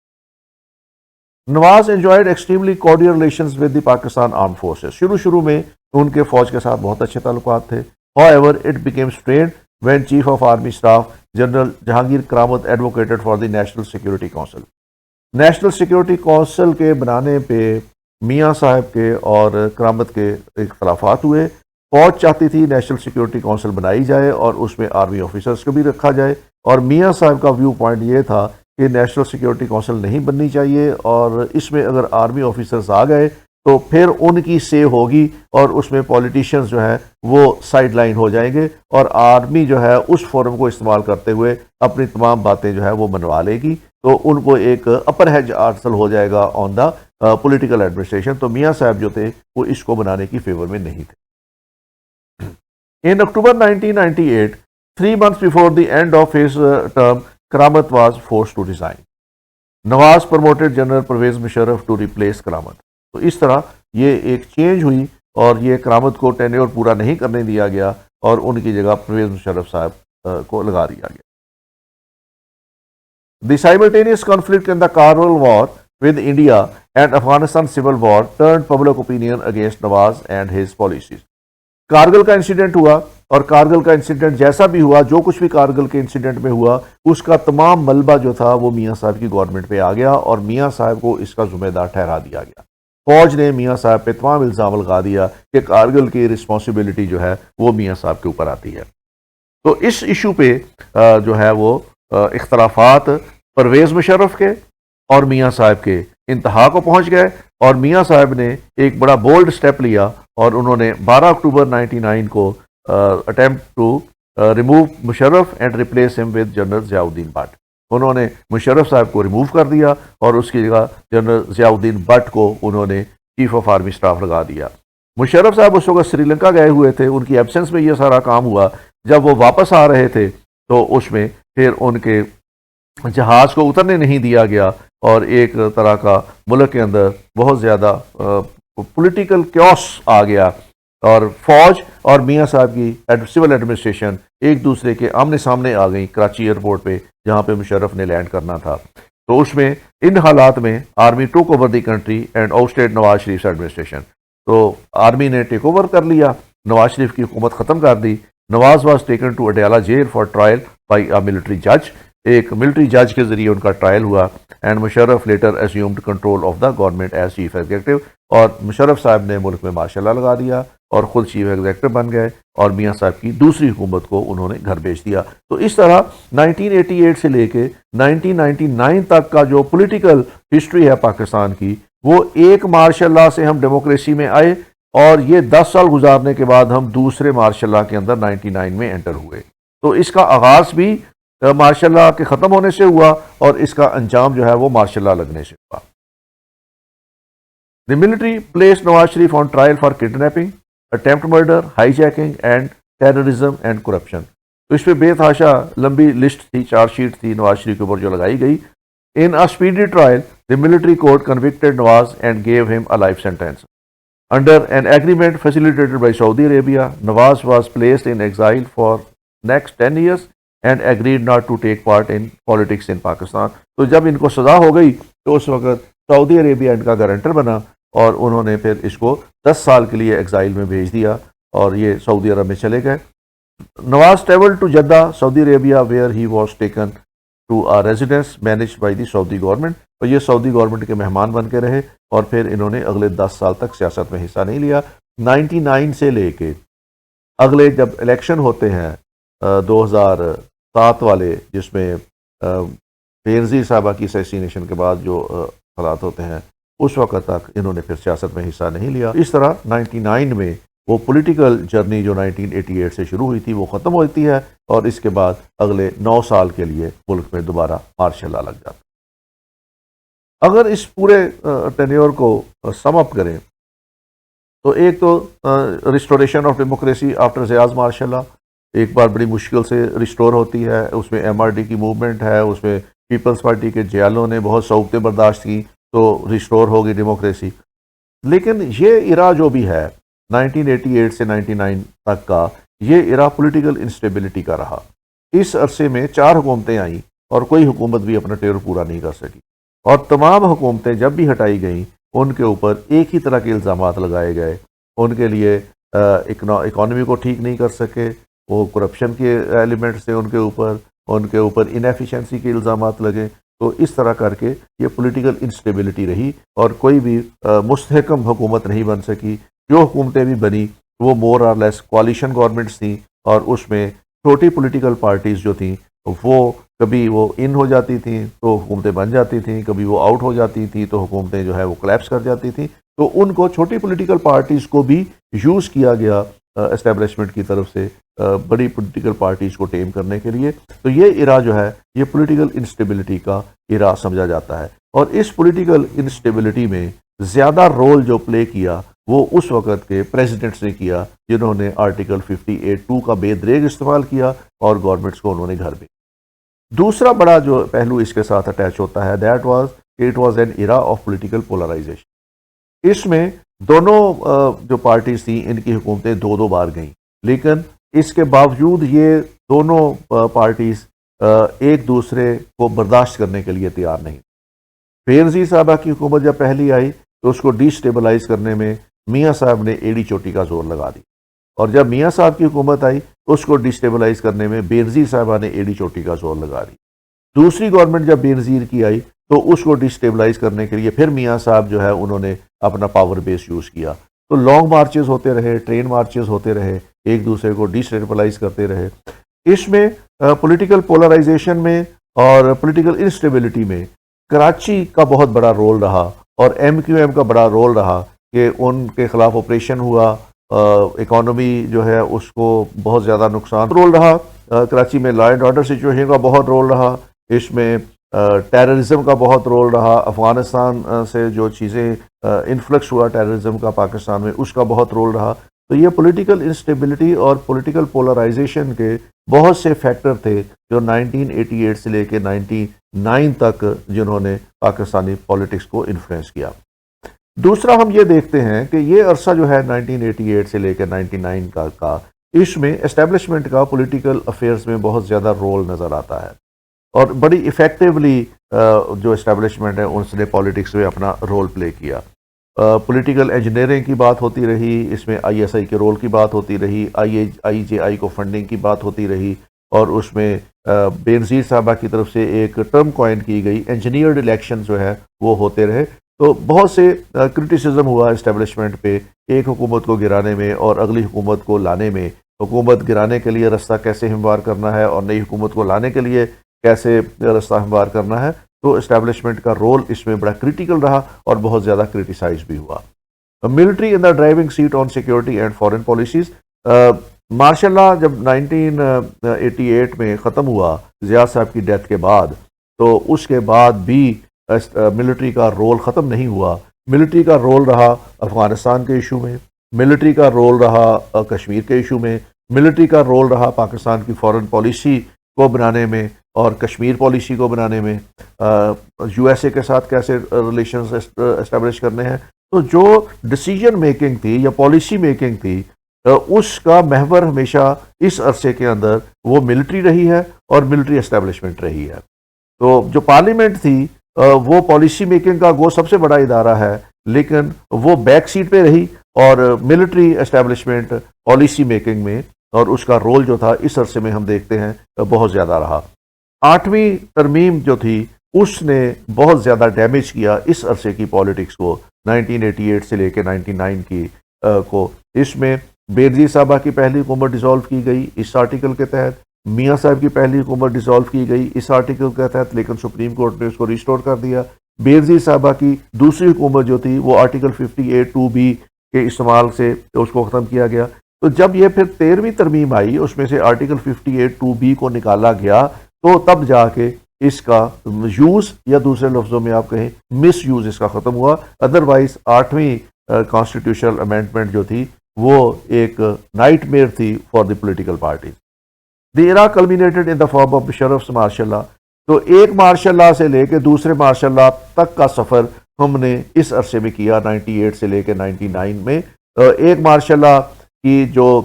Nawaz enjoyed extremely cordial relations with the Pakistan arm forces. شروع میں ان کے فوج کے ساتھ بہت اچھے تعلقات تھے. However, it became strained when Chief of Army Staff General Jahangir Karamat advocated for the National Security Council. National security council کے بنانے پہ میاں صاحب کے اور کرامت کے اختلافات ہوئے. فوج چاہتی تھی نیشنل سیکیورٹی کونسل بنائی جائے اور اس میں آرمی آفیسرز کو بھی رکھا جائے, اور میاں صاحب کا ویو پوائنٹ یہ تھا کہ نیشنل سیکیورٹی کونسل نہیں بننی چاہیے, اور اس میں اگر آرمی آفیسرز آ گئے تو پھر ان کی سے ہوگی اور اس میں پولیٹیشینز جو ہیں وہ سائڈ لائن ہو جائیں گے, اور آرمی جو ہے اس فورم کو استعمال کرتے ہوئے اپنی تمام باتیں جو ہے وہ منوا لے گی, تو ان کو ایک اپر ہیج حاصل ہو جائے گا آن دا پولیٹیکل ایڈمنسٹریشن. تو میاں صاحب جو تھے وہ اس کو بنانے کی فیور میں نہیں تھے. In October 1998, 3 months before the end of his term, Karamat was forced to resign. Nawaz promoted General Pervez Musharraf to replace Karamat. تو اس طرح یہ ایک چینج ہوئی اور یہ کرامت کو ٹینیور پورا نہیں کرنے دیا گیا اور ان کی جگہ پرویز مشرف صاحب کو لگا دیا گیا. The simultaneous conflict in the Kargil war with India and Afghanistan civil war turned public opinion against Nawaz and his policies. Kargil کا انسیڈنٹ ہوا, اور کارگل کا انسیڈنٹ جیسا بھی ہوا, جو کچھ بھی کارگل کے انسیڈنٹ میں ہوا, اس کا تمام ملبہ جو تھا وہ میاں صاحب کی گورنمنٹ پہ آ گیا اور میاں صاحب کو اس کا ذمہ دار ٹھہرا دیا گیا. فوج نے میاں صاحب پہ تمام الزام لگا دیا کہ کارگل کی رسپانسبلٹی جو ہے وہ میاں صاحب کے اوپر آتی ہے. تو اس ایشو پہ جو ہے وہ اختلافات پرویز مشرف کے اور میاں صاحب کے انتہا کو پہنچ گئے, اور میاں صاحب نے ایک بڑا بولڈ سٹیپ لیا اور انہوں نے 12 اکتوبر 99 کو attempt to remove Musharraf and replace him with general Ziauddin Butt. انہوں نے مشرف صاحب کو ریموو کر دیا اور اس کی جگہ جنرل ضیاء الدین بٹ کو انہوں نے چیف آف آرمی اسٹاف لگا دیا. مشرف صاحب اس وقت سری لنکا گئے ہوئے تھے, ان کی ایبسنس میں یہ سارا کام ہوا. جب وہ واپس آ رہے تھے تو اس میں پھر ان کے جہاز کو اترنے نہیں دیا گیا, اور ایک طرح کا ملک کے اندر بہت زیادہ پولیٹیکل کیوس آ گیا, اور فوج اور میاں صاحب کی سول ایڈمنسٹریشن ایک دوسرے کے آمنے سامنے آ گئی کراچی ایئرپورٹ پہ جہاں پہ مشرف نے لینڈ کرنا تھا. تو اس میں ان حالات میں army took over the country and ousted Nawaz Sharif administration. تو آرمی نے ٹیک اوور کر لیا, نواز شریف کی حکومت ختم کر دی. Nawaz was taken to Adiala jail for trial by a military جج. ایک ملٹری جج کے ذریعے ان کا ٹرائل ہوا and Musharraf later assumed control of the government as chief executive, اور مشرف صاحب نے ملک میں مارشل لا لگا دیا اور خود چیف ایگزیکٹو بن گئے اور میاں صاحب کی دوسری حکومت کو انہوں نے گھر بھیج دیا۔ تو اس طرح 1988 سے لے کے 1999 تک کا جو پولیٹیکل ہسٹری ہے پاکستان کی، وہ ایک مارشل لا سے ہم ڈیموکریسی میں آئے اور یہ 10 سال گزارنے کے بعد ہم دوسرے مارشل لا کے اندر 99 میں انٹر ہوئے۔ تو اس کا آغاز بھی مارشل لا کے ختم ہونے سے ہوا اور اس کا انجام جو ہے وہ مارشل لا لگنے سے ہوا۔ The military placed Nawaz Sharif on trial for kidnapping, attempt murder, hijacking and terrorism and corruption۔ تو اس پہ بے تحاشا لمبی لسٹ تھی، چارج شیٹ تھی نواز شریف کے اوپر جو لگائی گئی۔ In a speedy trial, the military court convicted Nawaz and gave him a life sentence. Under an agreement facilitated by Saudi Arabia, Nawaz was placed in exile for next 10 years and agreed not to take part in politics in Pakistan۔ تو جب ان کو سزا ہو گئی تو اس وقت سعودی عربیہ ان کا guarantor بنا اور انہوں نے پھر اس کو 10 سال کے لیے ایگزائل میں بھیج دیا اور یہ سعودی عرب میں چلے گئے۔ Nawaz travel to Jeddah Saudi Arabia where he was taken to a residence managed by the Saudi government, اور یہ سعودی گورنمنٹ کے مہمان بن کے رہے اور پھر انہوں نے اگلے 10 سال تک سیاست میں حصہ نہیں لیا۔ 99 سے لے کے اگلے جب الیکشن ہوتے ہیں 2007 والے، جس میں بینظیر صاحبہ کی اسیسینیشن کے بعد جو حالات ہوتے ہیں، اس وقت تک انہوں نے پھر سیاست میں حصہ نہیں لیا۔ اس طرح 99 میں وہ پولیٹیکل جرنی جو 1988 سے شروع ہوئی تھی وہ ختم ہوتی ہے اور اس کے بعد اگلے 9 سال کے لیے ملک میں دوبارہ مارشل لا لگ جاتا۔ اگر اس پورے ٹینیور کو سم اپ کریں تو ایک تو restoration of democracy after Zia's martial law ایک بار بڑی مشکل سے ریسٹور ہوتی ہے، اس میں ایم آر ڈی کی موومنٹ ہے، اس میں پیپلز پارٹی کے جیالوں نے بہت صعوبتیں برداشت کی تو ریسٹور ہوگی ڈیموکریسی۔ لیکن یہ ایرا جو بھی ہے 1988 سے 99 تک کا، یہ ایرا پولیٹیکل انسٹیبلٹی کا رہا۔ اس عرصے میں 4 حکومتیں آئیں اور کوئی حکومت بھی اپنا ٹیور پورا نہیں کر سکی، اور تمام حکومتیں جب بھی ہٹائی گئیں ان کے اوپر ایک ہی طرح کے الزامات لگائے گئے۔ ان کے لیے اکانومی کو ٹھیک نہیں کر سکے، وہ کرپشن کے ایلیمنٹ سے ان کے اوپر انیفیشنسی کے الزامات لگے، تو اس طرح کر کے یہ پولیٹیکل انسٹیبلٹی رہی اور کوئی بھی مستحکم حکومت نہیں بن سکی۔ جو حکومتیں بھی بنی وہ مور اور لیس کوalition گورنمنٹس تھیں، اور اس میں چھوٹی پولیٹیکل پارٹیز جو تھیں وہ کبھی وہ ان ہو جاتی تھیں تو حکومتیں بن جاتی تھیں، کبھی وہ آؤٹ ہو جاتی تھیں تو حکومتیں جو ہے وہ کلیپس کر جاتی تھیں۔ تو ان کو چھوٹی پولیٹیکل پارٹیز کو بھی یوز کیا گیا اسٹیبلشمنٹ کی طرف سے بڑی پولیٹیکل پارٹیز کو ٹیم کرنے کے لیے۔ تو یہ ایرا جو ہے یہ پولیٹیکل انسٹیبلٹی کا ایرا سمجھا جاتا ہے، اور اس پولیٹیکل انسٹیبلٹی میں زیادہ رول جو پلے کیا وہ اس وقت کے پریزیڈنٹس نے کیا، جنہوں نے آرٹیکل 58(2) کا بے دریغ استعمال کیا اور گورنمنٹس کو انہوں نے گھر بھیجا۔ دوسرا بڑا جو پہلو اس کے ساتھ اٹیچ ہوتا ہے that was it was an era of political polarisation. اس میں دونوں جو پارٹیز تھیں ان کی حکومتیں 2 بار گئیں، لیکن اس کے باوجود یہ دونوں پارٹیز ایک دوسرے کو برداشت کرنے کے لیے تیار نہیں۔ بینظیر صاحبہ کی حکومت جب پہلی آئی تو اس کو ڈی سٹیبلائز کرنے میں میاں صاحب نے ایڑی چوٹی کا زور لگا دی، اور جب میاں صاحب کی حکومت آئی تو اس کو ڈی سٹیبلائز کرنے میں بینظیر صاحبہ نے ایڑی چوٹی کا زور لگا دی۔ دوسری گورنمنٹ جب بینظیر کی آئی تو اس کو ڈی سٹیبلائز کرنے کے لیے پھر میاں صاحب جو ہے انہوں نے اپنا پاور بیس یوز کیا۔ تو لانگ مارچز ہوتے رہے، ٹرین مارچز ہوتے رہے، ایک دوسرے کو ڈی سٹیبلائز کرتے رہے۔ اس میں پولیٹیکل پولرائزیشن میں اور پولیٹیکل انسٹیبلٹی میں کراچی کا بہت بڑا رول رہا اور ایم کیو ایم کا بڑا رول رہا کہ ان کے خلاف آپریشن ہوا، اکانومی جو ہے اس کو بہت زیادہ نقصان رول رہا۔ کراچی میں لا اینڈ آرڈر سچویشن کا بہت رول رہا، اس میں ٹیررزم کا بہت رول رہا، افغانستان سے جو چیزیں انفلکس ہوا ٹیررزم کا پاکستان میں اس کا بہت رول رہا۔ تو یہ پولیٹیکل انسٹیبلٹی اور پولیٹیکل پولرائزیشن کے بہت سے فیکٹر تھے جو 1988 سے لے کے 99 تک جنہوں نے پاکستانی پولیٹکس کو انفلوئنس کیا۔ دوسرا ہم یہ دیکھتے ہیں کہ یہ عرصہ جو ہے 1988 سے لے کے 99 کا اس میں اسٹیبلشمنٹ کا پولیٹیکل افیئرز میں بہت زیادہ رول نظر آتا ہے، اور بڑی ایفیکٹیولی جو اسٹیبلشمنٹ ہے اس نے پولیٹکس میں اپنا رول پلے کیا۔ پولیٹیکل انجینئرنگ کی بات ہوتی رہی، اس میں آئی ایس آئی کے رول کی بات ہوتی رہی، آئی جے آئی کو فنڈنگ کی بات ہوتی رہی، اور اس میں بینظیر صاحبہ کی طرف سے ایک ٹرم کوائن کی گئی انجینئرڈ الیکشن جو ہے وہ ہوتے رہے، تو بہت سے کرٹیسزم ہوا اسٹیبلشمنٹ پہ ایک حکومت کو گرانے میں اور اگلی حکومت کو لانے میں، حکومت گرانے کے لیے رستہ کیسے ہموار کرنا ہے اور نئی حکومت کو لانے کے لیے کیسے رستہ ہموار کرنا ہے، تو اسٹیبلشمنٹ کا رول اس میں بڑا کریٹیکل رہا اور بہت زیادہ کرٹیسائز بھی ہوا۔ Military in the driving seat on security and foreign policies, martial law جب 1988 میں ختم ہوا ضیاء صاحب کی ڈیتھ کے بعد، تو اس کے بعد بھی ملٹری کا رول ختم نہیں ہوا۔ ملٹری کا رول رہا افغانستان کے ایشو میں، ملٹری کا رول رہا کشمیر کے ایشو میں، ملٹری کا رول رہا پاکستان کی فارن پالیسی کو بنانے میں اور کشمیر پالیسی کو بنانے میں، یو ایس اے کے ساتھ کیسے ریلیشنز اسٹیبلش کرنے ہیں۔ تو جو ڈیسیجن میکنگ تھی یا پالیسی میکنگ تھی، اس کا محور ہمیشہ اس عرصے کے اندر وہ ملٹری رہی ہے اور ملٹری اسٹیبلشمنٹ رہی ہے۔ تو جو پارلیمنٹ تھی وہ پالیسی میکنگ کا گو سب سے بڑا ادارہ ہے، لیکن وہ بیک سیٹ پہ رہی اور ملٹری اسٹیبلشمنٹ پالیسی میکنگ میں، اور اس کا رول جو تھا اس عرصے میں ہم دیکھتے ہیں بہت زیادہ رہا۔ 8ویں ترمیم جو تھی اس نے بہت زیادہ ڈیمیج کیا اس عرصے کی پالیٹکس کو، 1988 سے لے کے 99 کی کو۔ اس میں بینظیر صاحبہ کی پہلی حکومت ڈیزالو کی گئی اس آرٹیکل کے تحت، میاں صاحب کی پہلی حکومت ڈیزالو کی گئی اس آرٹیکل کے تحت، لیکن سپریم کورٹ نے اس کو ریسٹور کر دیا۔ بینظیر صاحبہ کی دوسری حکومت جو تھی وہ آرٹیکل 58(2)B کے استعمال سے اس کو ختم کیا گیا۔ تو جب یہ پھر 13ویں ترمیم آئی، اس میں سے آرٹیکل 58(2)B کو نکالا گیا، تو تب جا کے اس کا یوز، یا دوسرے لفظوں میں آپ کہیں مس یوز، اس کا ختم ہوا۔ ادروائز 8ویں کانسٹیٹیوشنل امینڈمنٹ جو تھی وہ ایک نائٹ میئر تھی for the political parties. The era culminated in the form of Musharraf's martial law. تو ایک مارشل لا سے لے کے دوسرے مارشل لا تک کا سفر ہم نے اس عرصے میں کیا، 98 سے لے کے 99 میں۔ ایک مارشل لا کی جو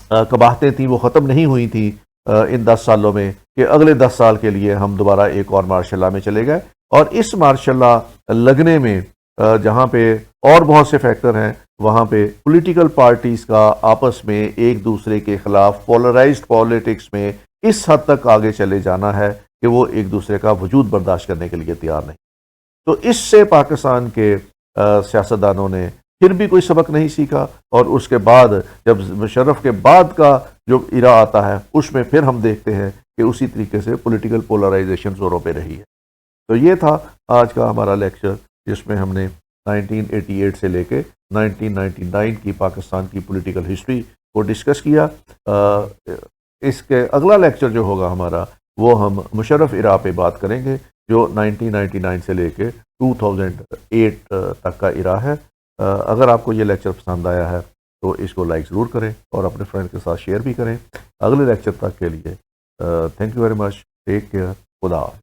قباحتیں تھیں وہ ختم نہیں ہوئی تھیں ان 10 سالوں میں، کہ اگلے 10 سال کے لیے ہم دوبارہ ایک اور مارشل لا میں چلے گئے، اور اس مارشل لا لگنے میں جہاں پہ اور بہت سے فیکٹر ہیں، وہاں پہ پولیٹیکل پارٹیز کا آپس میں ایک دوسرے کے خلاف پولرائزڈ پالیٹکس میں اس حد تک آگے چلے جانا ہے کہ وہ ایک دوسرے کا وجود برداشت کرنے کے لیے تیار نہیں۔ تو اس سے پاکستان کے سیاستدانوں نے پھر بھی کوئی سبق نہیں سیکھا، اور اس کے بعد جب مشرف کے بعد کا جو ایرا آتا ہے اس میں پھر ہم دیکھتے ہیں کہ اسی طریقے سے پولیٹیکل پولرائزیشن زوروں پہ رہی ہے۔ تو یہ تھا آج کا ہمارا لیکچر، جس میں ہم نے 1988 سے لے کے 1999 کی پاکستان کی پولیٹیکل ہسٹری کو ڈسکس کیا۔ اس کے اگلا لیکچر جو ہوگا ہمارا، وہ ہم مشرف ایرا پہ بات کریں گے، جو 1999 سے لے کے 2008 تک کا ایرا ہے۔ اگر آپ کو یہ لیکچر پسند آیا ہے تو اس کو لائک ضرور کریں اور اپنے فرینڈ کے ساتھ شیئر بھی کریں۔ اگلے لیکچر تک کے لیے thank you very much, take care, خدا حافظ۔